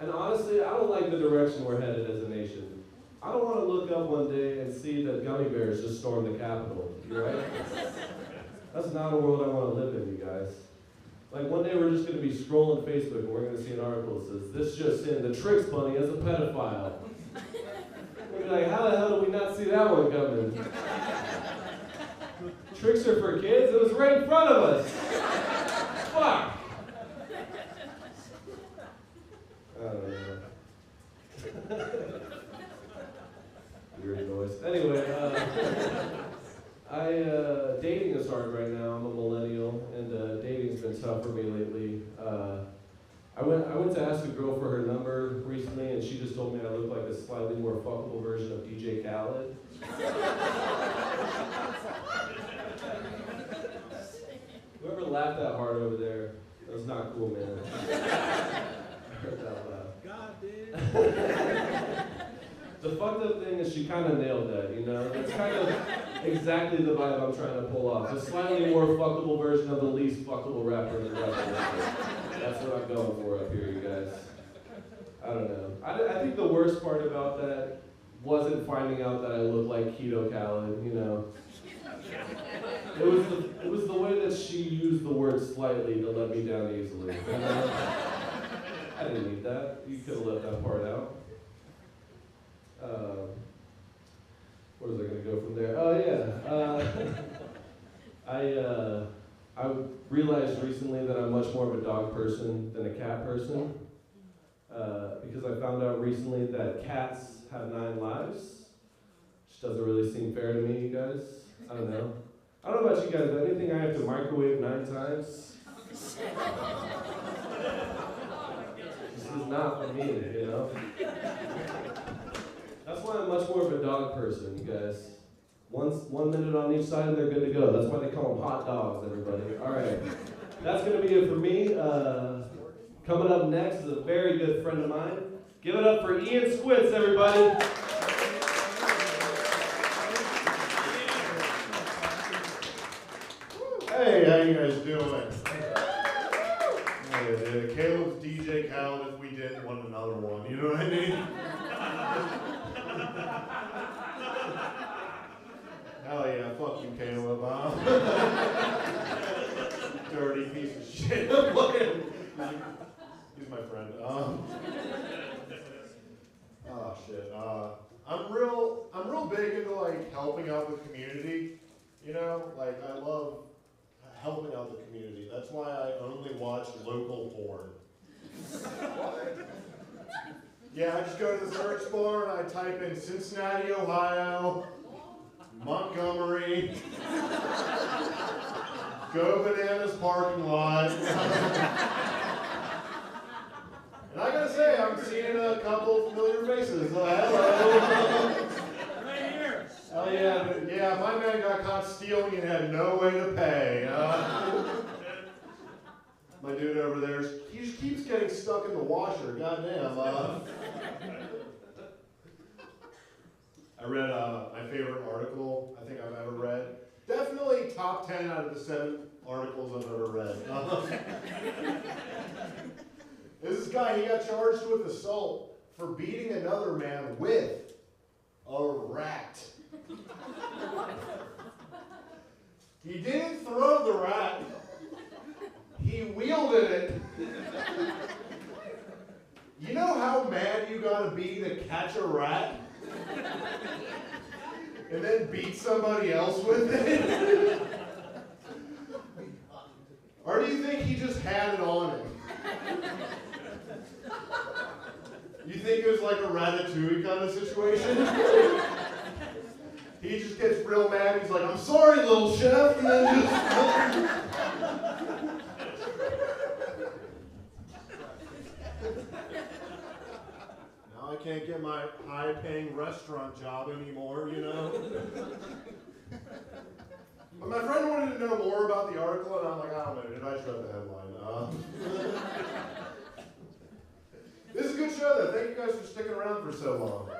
And honestly, I don't like the direction we're headed as a nation. I don't want to look up one day and see that gummy bears just stormed the Capitol, right? That's not a world I want to live in, you guys. Like one day we're just going to be scrolling Facebook and we're going to see an article that says, this just in, the Trix Bunny is a pedophile. We'll be like, how the hell did we not see that one coming? Tricks are for kids? It was right in front of us. Fuck. I don't know. Weird noise. Anyway, dating is hard right now. I'm a millennial, and dating's been tough for me lately. I went to ask a girl for her number recently, and she just told me I look like a slightly more fuckable version of DJ Khaled. Whoever laughed that hard over there, that was not cool, man. I heard that laugh. God, dude. The fucked up thing is she kind of nailed that, you know? That's kind of exactly the vibe I'm trying to pull off. A slightly more fuckable version of the least fuckable rapper in the rap. That's what I'm going for up here, you guys. I don't know. I think the worst part about that wasn't finding out that I look like Keto Khaled, you know? It was the way that she used the word slightly to let me down easily. You know? I didn't need that. You could have left that part out. Where was I going to go from there? Oh yeah. I realized recently that I'm much more of a dog person than a cat person. Because I found out recently that cats have 9 lives. Which doesn't really seem fair to me, you guys. I don't know. I don't know about you guys, but anything I have to microwave 9 times, this is not for me, you know? That's why I'm much more of a dog person, you guys. 1 minute on each side and they're good to go. That's why they call them hot dogs, everybody. All right. That's going to be it for me. Coming up next is a very good friend of mine. Give it up for Ian Squits, everybody. Hey, how you guys doing? Yeah, Caleb's DJ Khaled if we didn't want another one, you know what I mean? Hell yeah, fuck you, Caleb. Dirty piece of shit. He's my friend. Oh shit. I'm real big into like helping out the community. You know, like I love helping out the community. That's why I only watch local porn. What? Yeah, I just go to the search bar and I type in Cincinnati, Ohio, Montgomery, Go Bananas parking lot. And I gotta say, I'm seeing a couple familiar faces. Hello. Right here. Oh yeah, yeah. My man got caught stealing and had no way to pay. My dude over there, he just keeps getting stuck in the washer. Goddamn. I read my favorite article I think I've ever read. Definitely top 10 out of the 7 articles I've ever read. This guy, he got charged with assault for beating another man with a rat. He didn't throw the rat. He wielded it. You know how mad you gotta be to catch a rat? And then beat somebody else with it? Or do you think he just had it on him? You think it was like a Ratatouille kind of situation? He just gets real mad. He's like, I'm sorry, little chef. And then just... Now I can't get my high-paying restaurant job anymore, you know? But my friend wanted to know more about the article, and I'm like, I don't know, dude, I just read the headline. This is a good show, though. Thank you guys for sticking around for so long.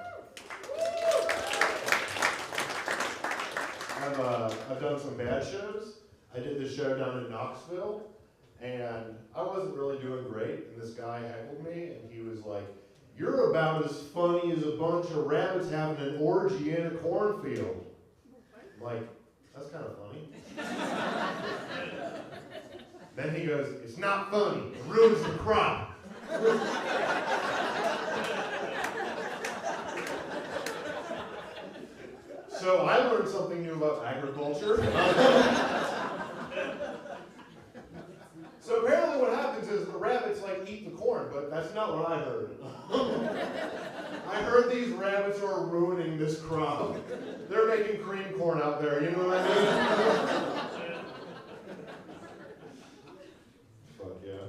I've done some bad shows. I did this show down in Knoxville, and I wasn't really doing great, and this guy heckled me, and he was like, "You're about as funny as a bunch of rabbits having an orgy in a cornfield." I'm like, that's kind of funny. Then he goes, "It's not funny. It ruins the crop." So I learned something new about agriculture. So apparently what happens is the rabbits like eat the corn, but that's not what I heard. I heard these rabbits are ruining this crop. They're making cream corn out there, you know what I mean? Fuck yeah.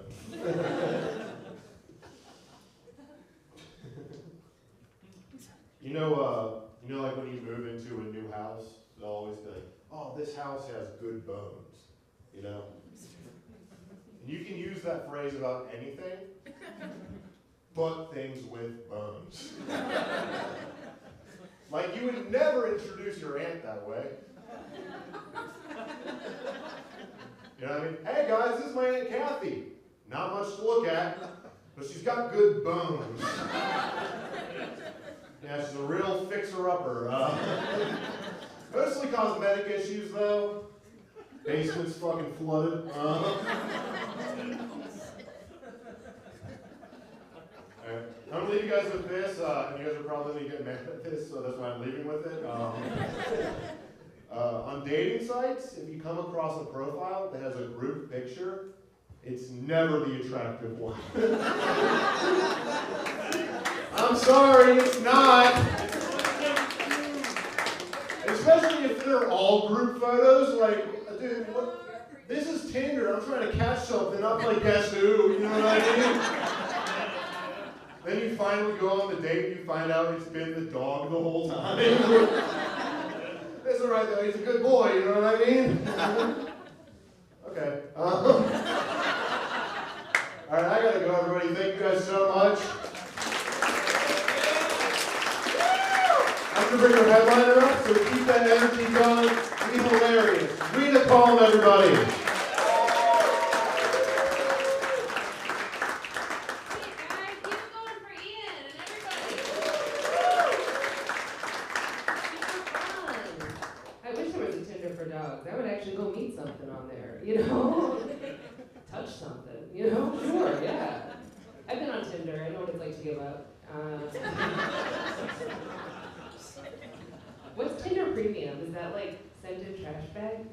You know, like when you move into a new house, they'll always be like, "Oh, this house has good bones," you know? And you can use that phrase about anything, but things with bones. Like you would never introduce your aunt that way. You know what I mean? "Hey guys, this is my Aunt Kathy. Not much to look at, but she's got good bones." Yeah, she's a real fixer-upper. Mostly cosmetic issues, though. Basement's fucking flooded. Alright, I'm gonna leave you guys with this, and you guys are probably gonna get mad at this, so that's why I'm leaving with it. On dating sites, if you come across a profile that has a group picture, it's never the attractive one. I'm sorry, it's not. Especially if they're all group photos, like, dude, what? This is Tinder, I'm trying to catch something, not play Guess Who, you know what I mean? Then you finally go on the date and you find out it's been the dog the whole time. It's alright though, he's a good boy, you know what I mean? Okay. Alright, I gotta go, everybody. Thank you guys so much. I'm gonna bring our headliner up, so keep that energy going. Be hilarious. Rita Palm, everybody. I wish there was a Tinder for dogs. I would actually go meet something on there, you know? Touch something, you know? Sure, yeah. I've been on Tinder. I know what it's like to give up. What's Tinder Premium? Is that like scented trash bags?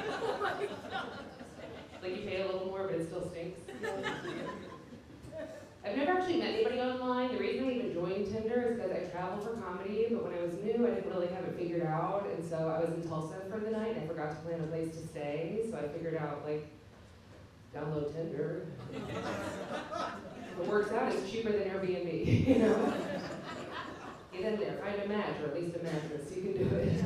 Oh my God. Like you pay a little more, but it still stinks? I've never actually met anybody online. The reason I even joined Tinder is because I travel for comedy, but when I was new, I didn't really have it figured out, and so I was in Tulsa for the night, and I forgot to plan a place to stay, so I figured out, like, download Tinder. If it works out, it's cheaper than Airbnb, you know? Get in there, find a match, or at least a mattress, you can do it.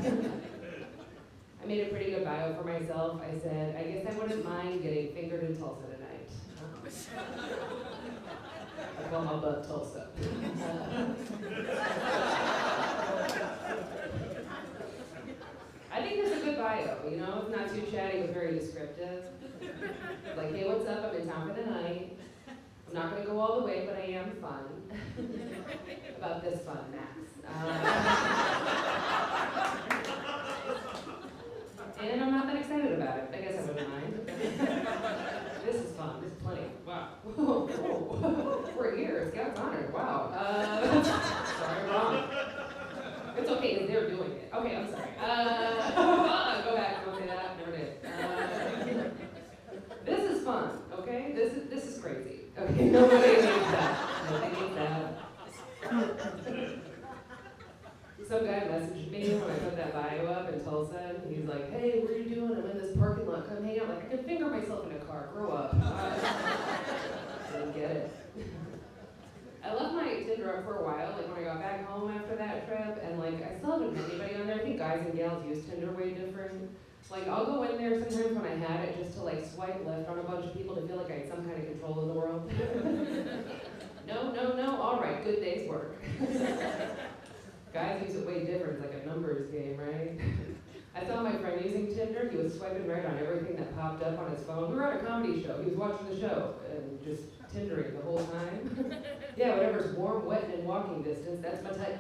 I made a pretty good bio for myself. I said, I guess I wouldn't mind getting fingered in Tulsa tonight. I call my butt Tulsa. I think that's a good bio, you know? It's not too chatty, but very descriptive. Like, hey, what's up? I'm in town for the night. I'm not going to go all the way, but I am fun. About this fun, Max. And I'm not that excited about it. I guess I wouldn't mind. This is fun. This is plenty. Wow. Whoa, whoa. We're here. Scout's honored. Wow. Sorry, wrong. It's okay, because they're doing it. Okay, I'm sorry. Go back. Don't say that. Never did. This is fun, okay? This is crazy. Okay, nobody needs that. Nobody needs that. Some guy messaged me when I put that bio up in Tulsa, and he's like, hey, what are you doing? I'm in this parking lot. Come hang out. Like, I can finger myself in a car. Grow up. Didn't get it. I left my Tinder up for a while, like when I got back home after that trip, and like I still haven't met anybody on there. I think guys and gals use Tinder way different. Like, I'll go in there sometimes when I had it just to like swipe left on a bunch of people to feel like I had some kind of control in the world. No, all right, good day's work. Guys use it way different, it's like a numbers game, right? I saw my friend using Tinder, he was swiping right on everything that popped up on his phone. We were at a comedy show, he was watching the show, and just Tindering the whole time. Yeah, whatever's warm, wet, and in walking distance, that's my type.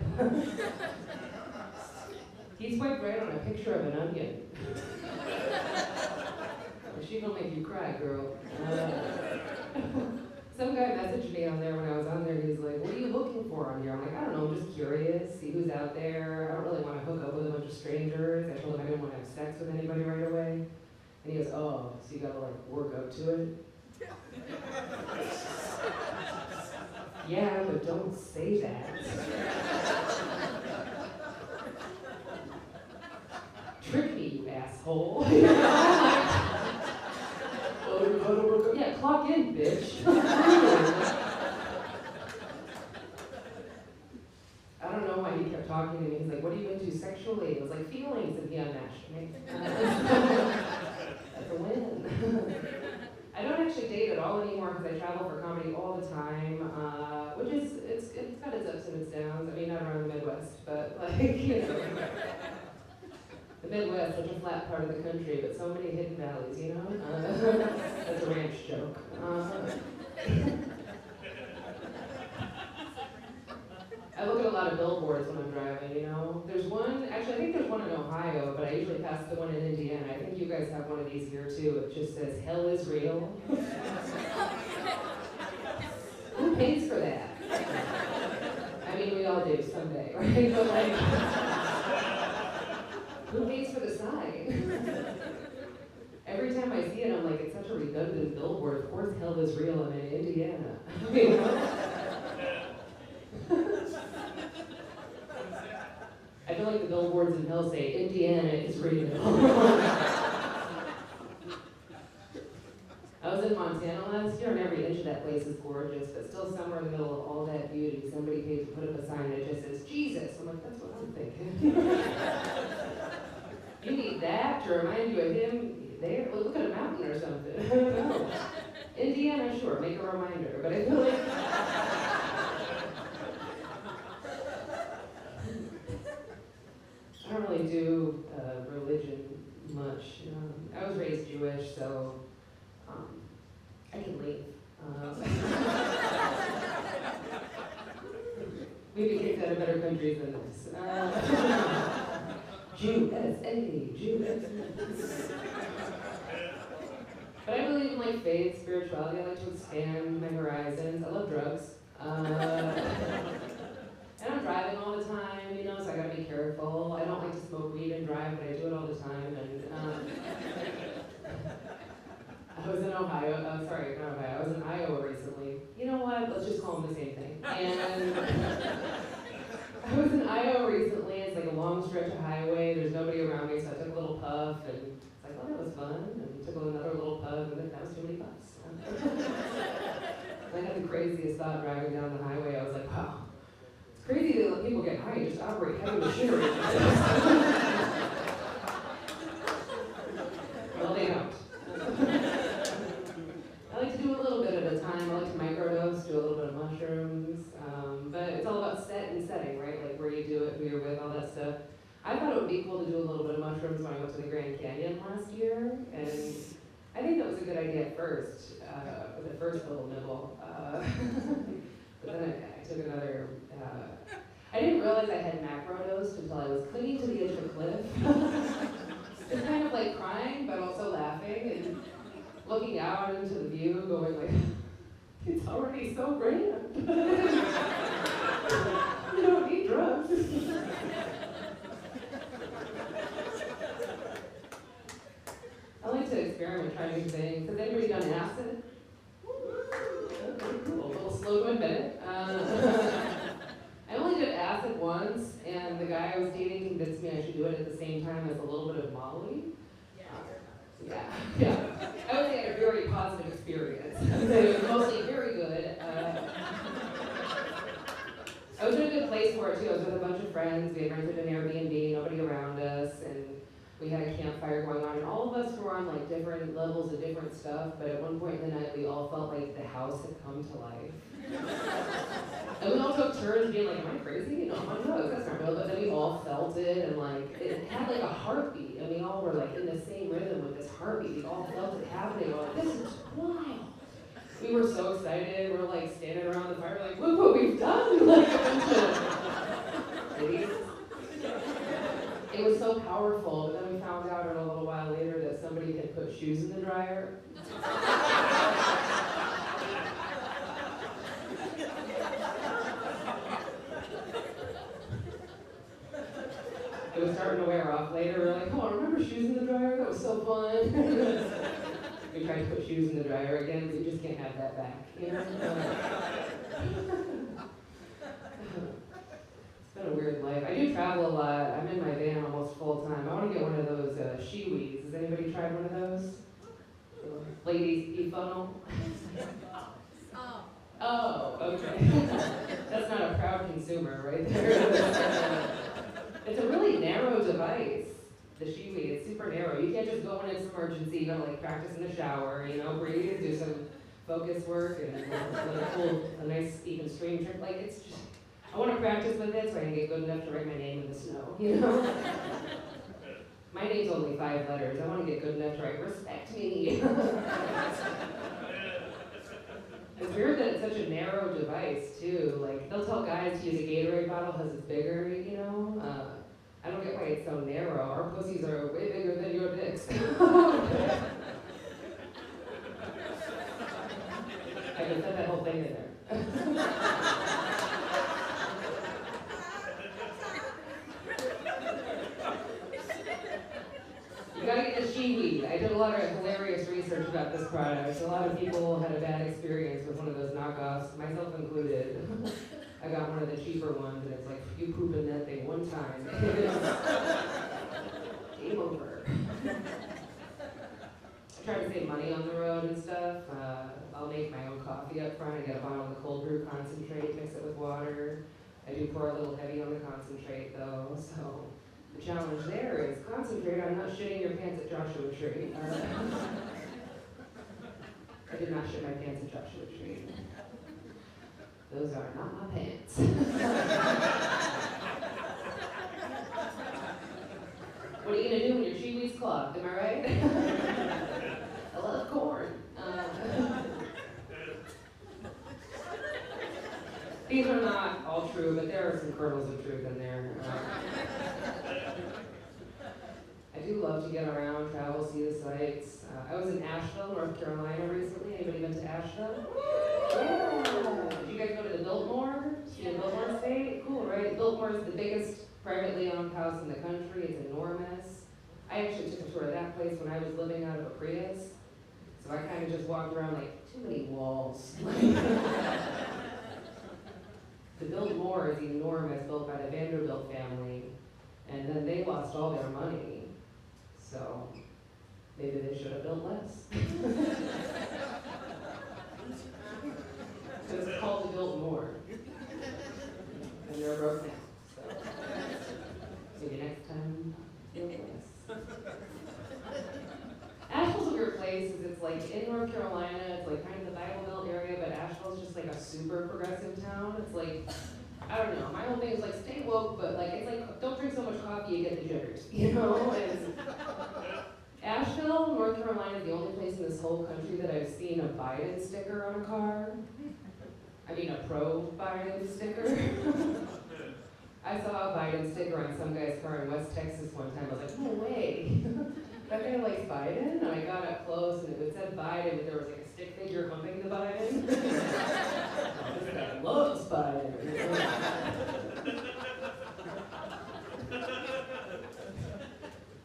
He swiped right on a picture of an onion. She gonna make you cry, girl. Some guy messaged me on there when I was on there, he's like, what are you looking for on here? I'm like, I don't know, I'm just curious, see who's out there. I don't really want to hook up with a bunch of strangers. I told him I didn't want to have sex with anybody right away. And he goes, oh, so you gotta like work up to it? Yeah, but don't say that. Trick me, you asshole. Yeah, clock in, bitch. I don't know why he kept talking to me. He's like, what are you into sexually? I was like, feelings, and he unmatched me. That's a win. I don't actually date at all anymore because I travel for comedy all the time, which is, it's got its ups and its downs. I mean, not around the Midwest, but like, you know. The Midwest, such a flat part of the country, but so many hidden valleys, you know? That's a ranch joke. I look at a lot of billboards when I'm driving, you know? There's one, actually I think there's one in Ohio, but I usually pass the one in Indiana. I think you guys have one of these here too. It just says, hell is real. Who pays for that? I mean, we all do someday, right? But like, who pays for the sign? Every time I see it, I'm like, it's such a redundant billboard. Of course, hell is real. I'm in Indiana. You know? I feel like the billboards in hell say, Indiana is real. I was in Montana last year, and every inch of that place is gorgeous, but still somewhere in the middle of all that beauty, somebody paid to put up a sign that just says, Jesus. I'm like, that's what I'm thinking. You need that to remind you of him there? Well, look at a mountain or something. I don't know. Indiana, sure, make a reminder, but I feel like... I don't really do religion much. I was raised Jewish, so I can leave. We'd be kicked out of better countries than this. USA, USA. But I believe in like faith, spirituality. I like to expand my horizons. I love drugs. And I'm driving all the time, you know, so I gotta be careful. I don't like to smoke weed and drive, but I do it all the time. And I was in Ohio, sorry, not Ohio, I was in Iowa recently. You know what, let's just call them the same thing. And I was in Iowa recently, it's like a long stretch of highway, there's nobody around me, so I took a little puff, and it's like, oh, that was fun. And took another little puff, and then that was too many puffs. I had the craziest thought driving down the highway. I was like, wow. Crazy that people get high and just operate heavy machinery. Well, they don't. I like to do a little bit at a time. I like to microdose, do a little bit of mushrooms. But it's all about set and setting, right? Like where you do it, who you're with, all that stuff. I thought it would be cool to do a little bit of mushrooms when I went to the Grand Canyon last year. And I think that was a good idea at first, with the first little nibble. But then I took another... I didn't realize I had macrodosed until I was clinging to the edge of a cliff. Just kind of like crying, but also laughing and looking out into the view, going like, it's already so grand. You don't need drugs. I like to experiment, try new things. Has anybody done acid? Okay, cool. A little slow to invent it. I only did acid once, and the guy I was dating convinced me I should do it at the same time as a little bit of Molly. Yeah. I would say I had a very positive experience. It was mostly very good. I was in a good place for it too. I was with a bunch of friends. We had rented an Airbnb, nobody around us, and we had a campfire going on. stuff, but at one point in the night, we all felt like the house had come to life. And we all took turns being like, am I crazy? No, I'm on drugs, that's not real. But then we all felt it, and like, it had like a heartbeat, and we all were like in the same rhythm with this heartbeat. We all felt it happening. We're like, this is wild. We were so excited. We're like standing around the fire, like, look what we've done! Like a bunch of idiots. It was so powerful, but then we found out a little while later that somebody had put shoes in the dryer. It was starting to wear off later. We were like, oh, remember shoes in the dryer? That was so fun. We tried to put shoes in the dryer again, but you just can't have that back. You know? It's been a weird life. I do travel a lot. I'm in my van almost full time. I want to get one of those Shewees. Has anybody tried one of those? Ladies e-funnel? Oh, okay. That's not a proud consumer right there. It's a really narrow device, the Shewee. It's super narrow. You can't just go when it's an emergency. You gotta like practice in the shower, you know, breathe, do some focus work, and pull a nice even string trick. Like it's just, I want to practice with it so I can get good enough to write my name in the snow, you know? My name's only 5 letters. I want to get good enough to write respect me. It's weird that it's such a narrow device, too. Like, they'll tell guys to use a Gatorade bottle because it's bigger, you know? I don't get why it's so narrow. Our pussies are way bigger than your dicks. I can put that whole thing in there. You gotta get the Shewee. I did a lot of hilarious research about this product. A lot of people had a bad experience with one of those knockoffs, myself included. I got one of the cheaper ones, and it's like, you poop in that thing one time. Game over. I try to save money on the road and stuff. I'll make my own coffee up front. I get a bottle of the cold brew concentrate, mix it with water. I do pour a little heavy on the concentrate, though, so. The challenge there is concentrate on not shitting your pants at Joshua Tree. I did not shit my pants at Joshua Tree. Those are not my pants. What are you gonna do when your Shewee's clogged, am I right? I love corn. These are not all true, but there are some kernels of truth in there. I do love to get around, travel, see the sights. I was in Asheville, North Carolina recently. Anybody been to Asheville? Yeah. Did you guys go to the Biltmore? See the Biltmore State? Cool, right? Biltmore is the biggest privately owned house in the country. It's enormous. I actually took a tour of that place when I was living out of a Prius. So I kind of just walked around like, too many walls. The Biltmore is enormous, built by the Vanderbilt family, and then they lost all their money, so maybe they should have built less. So it's called the Biltmore, and they're broke now, so maybe next time, build less. Asheville's a weird place, because it's like in North Carolina, it's like kind of the Bible Belt area, but Asheville's just like a super progressive town. It's like, I don't know, my whole thing is like stay woke, but like it's like don't drink so much coffee, you get the jitters, you know? And Asheville, North Carolina is the only place in this whole country that I've seen a Biden sticker on a car. I mean a pro-Biden sticker. I saw a Biden sticker on some guy's car in West Texas one time. I was like, no way. That guy likes Biden? And I got up close and it said Biden, but there was like a stick figure humping the Biden. This guy loves Biden.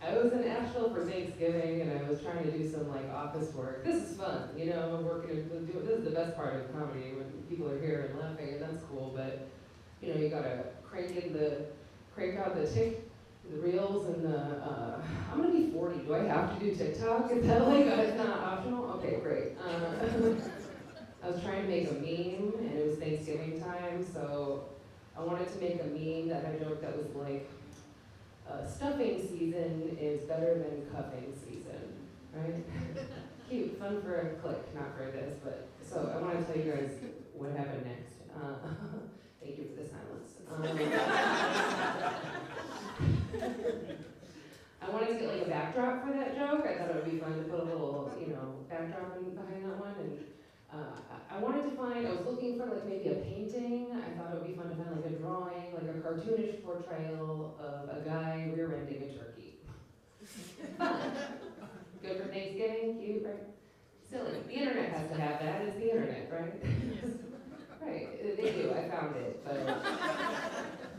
I was in Asheville for Thanksgiving and I was trying to do some like office work. This is fun, you know, this is the best part of comedy when people are here and laughing, and that's cool, but you know, you gotta crank out the reels and I'm gonna be 40. Do I have to do TikTok? Is that like, it's not optional? Okay, great. I was trying to make a meme and it was Thanksgiving time, so I wanted to make a meme that had a joke that was like, stuffing season is better than cuffing season, right? cute, fun for a click, not for this, but so I want to tell you guys what happened next. Thank you for the silence. I wanted to get like a backdrop for that joke. I thought it would be fun to put a little, backdrop behind that one. And I wanted to find, I was looking for like maybe a painting. I thought it would be fun to find like a drawing, like a cartoonish portrayal of a guy rear-ending a turkey. Good for Thanksgiving, cute, right? Silly. The internet has to have that. It's the internet, right? Right, they do. I found it, but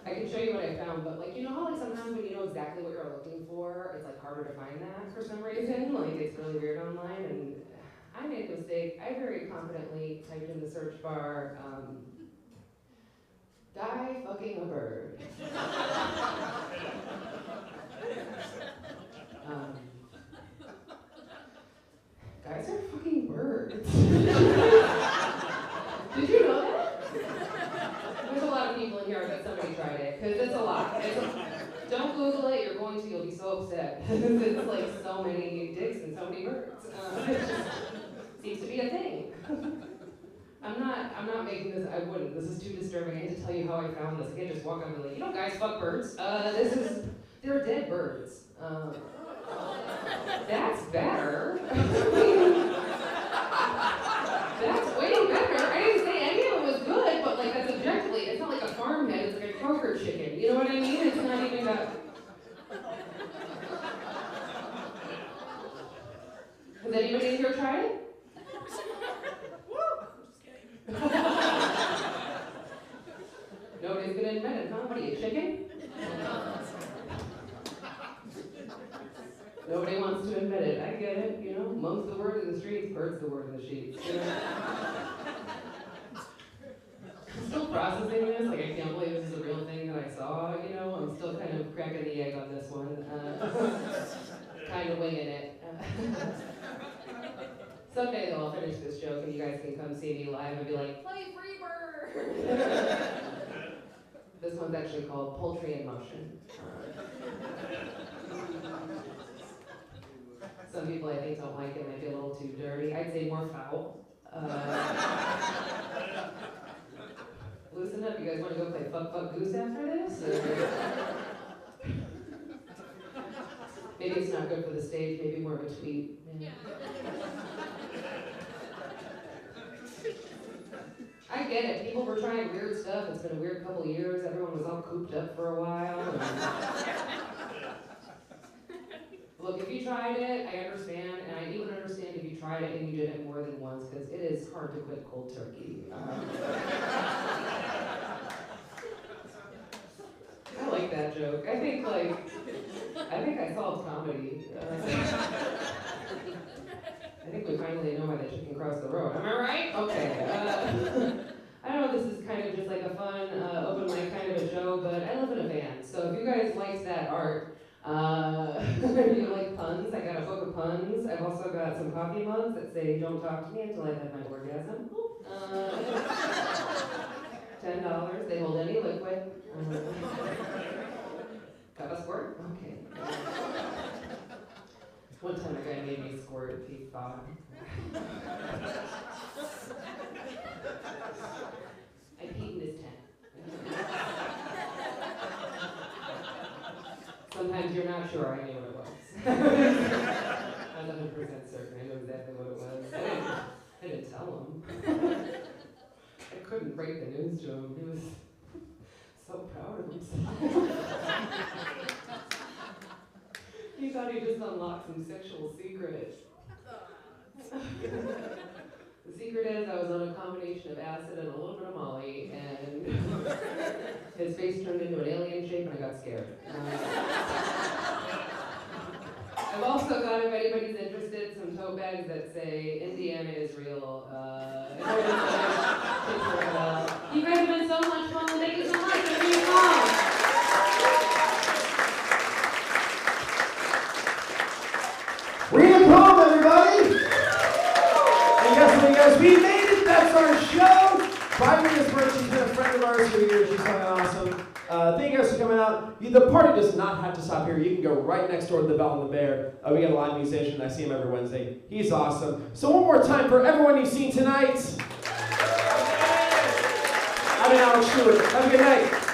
I can show you what I found. But like, you know how like sometimes when you know exactly what you're looking for, it's like harder to find that for some reason. Like it's really weird online, and I made a mistake. I very confidently typed in the search bar, guy fucking a bird. Guys are fucking birds. Did you know that? There's a lot of people in here that somebody tried it, because it's a lot. Don't Google it, you'll be so upset. It's like so many dicks and so many birds. It just seems to be a thing. I'm not making this, I wouldn't. This is too disturbing. I hate to tell you how I found this. I can't just walk up and be like, guys fuck birds. They're dead birds. That's better. That's way better. I didn't say any of it was good, but like that's objectively, it's not like a farm head, it's like a Kroger chicken. You know what I mean? It's not even got. Has anybody in here tried it? Nobody's gonna admit it, huh? What are you, chicken? Nobody wants to admit it. I get it, Monk's the word in the streets, bird's the word in the sheets. I'm still processing this. Like, I can't believe this is a real thing that I saw, I'm still kind of cracking the egg on this one. Kind of winging it. Someday, though, I'll finish this joke and you guys can come see me live and be like, play Freebird! This one's actually called Poultry in Motion. Some people, I think, don't like it. It might be a little too dirty. I'd say more foul. Loosen up. You guys want to go play Fuck Goose after this? Maybe it's not good for the stage. Maybe more of a tweet. Yeah. I get it. People were trying weird stuff. It's been a weird couple years. Everyone was all cooped up for a while. Look, if you tried it, I understand, and I even understand if you tried it and you did it more than once, because it is hard to quit cold turkey. I like that joke. I think I solved comedy. I think we finally know why the chicken crossed the road. Am I right? Okay. I know this is kind of just like a fun, open mic kind of a show, but I live in a van, so if you guys like that art, you like puns? I got a book of puns. I've also got some coffee mugs that say, don't talk to me until I've had my orgasm. $10. They hold any liquid. Got a squirt? Okay. One time a guy made me squirt, he thought. I peed in his tent. Sometimes you're not sure. I knew what it was. I'm 100% certain. I know exactly what it was. I didn't tell him. I couldn't break the news to him. He was so proud of himself. He thought he just unlocked some sexual secret. The secret is I was on a combination of acid and a little bit of Molly, and his face turned into an alien shape and I got scared. I've also got, if anybody's interested, some tote bags that say, Indiana is real. You guys have been so much fun. Thank you so much for being on. Read home, everybody! And guess what, guys? We made it. That's our show. Bye, Miss Birch. She's been a friend of ours for years. She's kind of awesome. Thank you guys for coming out. The party does not have to stop here. You can go right next door to the Bell and the Bear. We got a live musician. I see him every Wednesday. He's awesome. So one more time for everyone you've seen tonight. I'm Alex Stewart. Have a good night.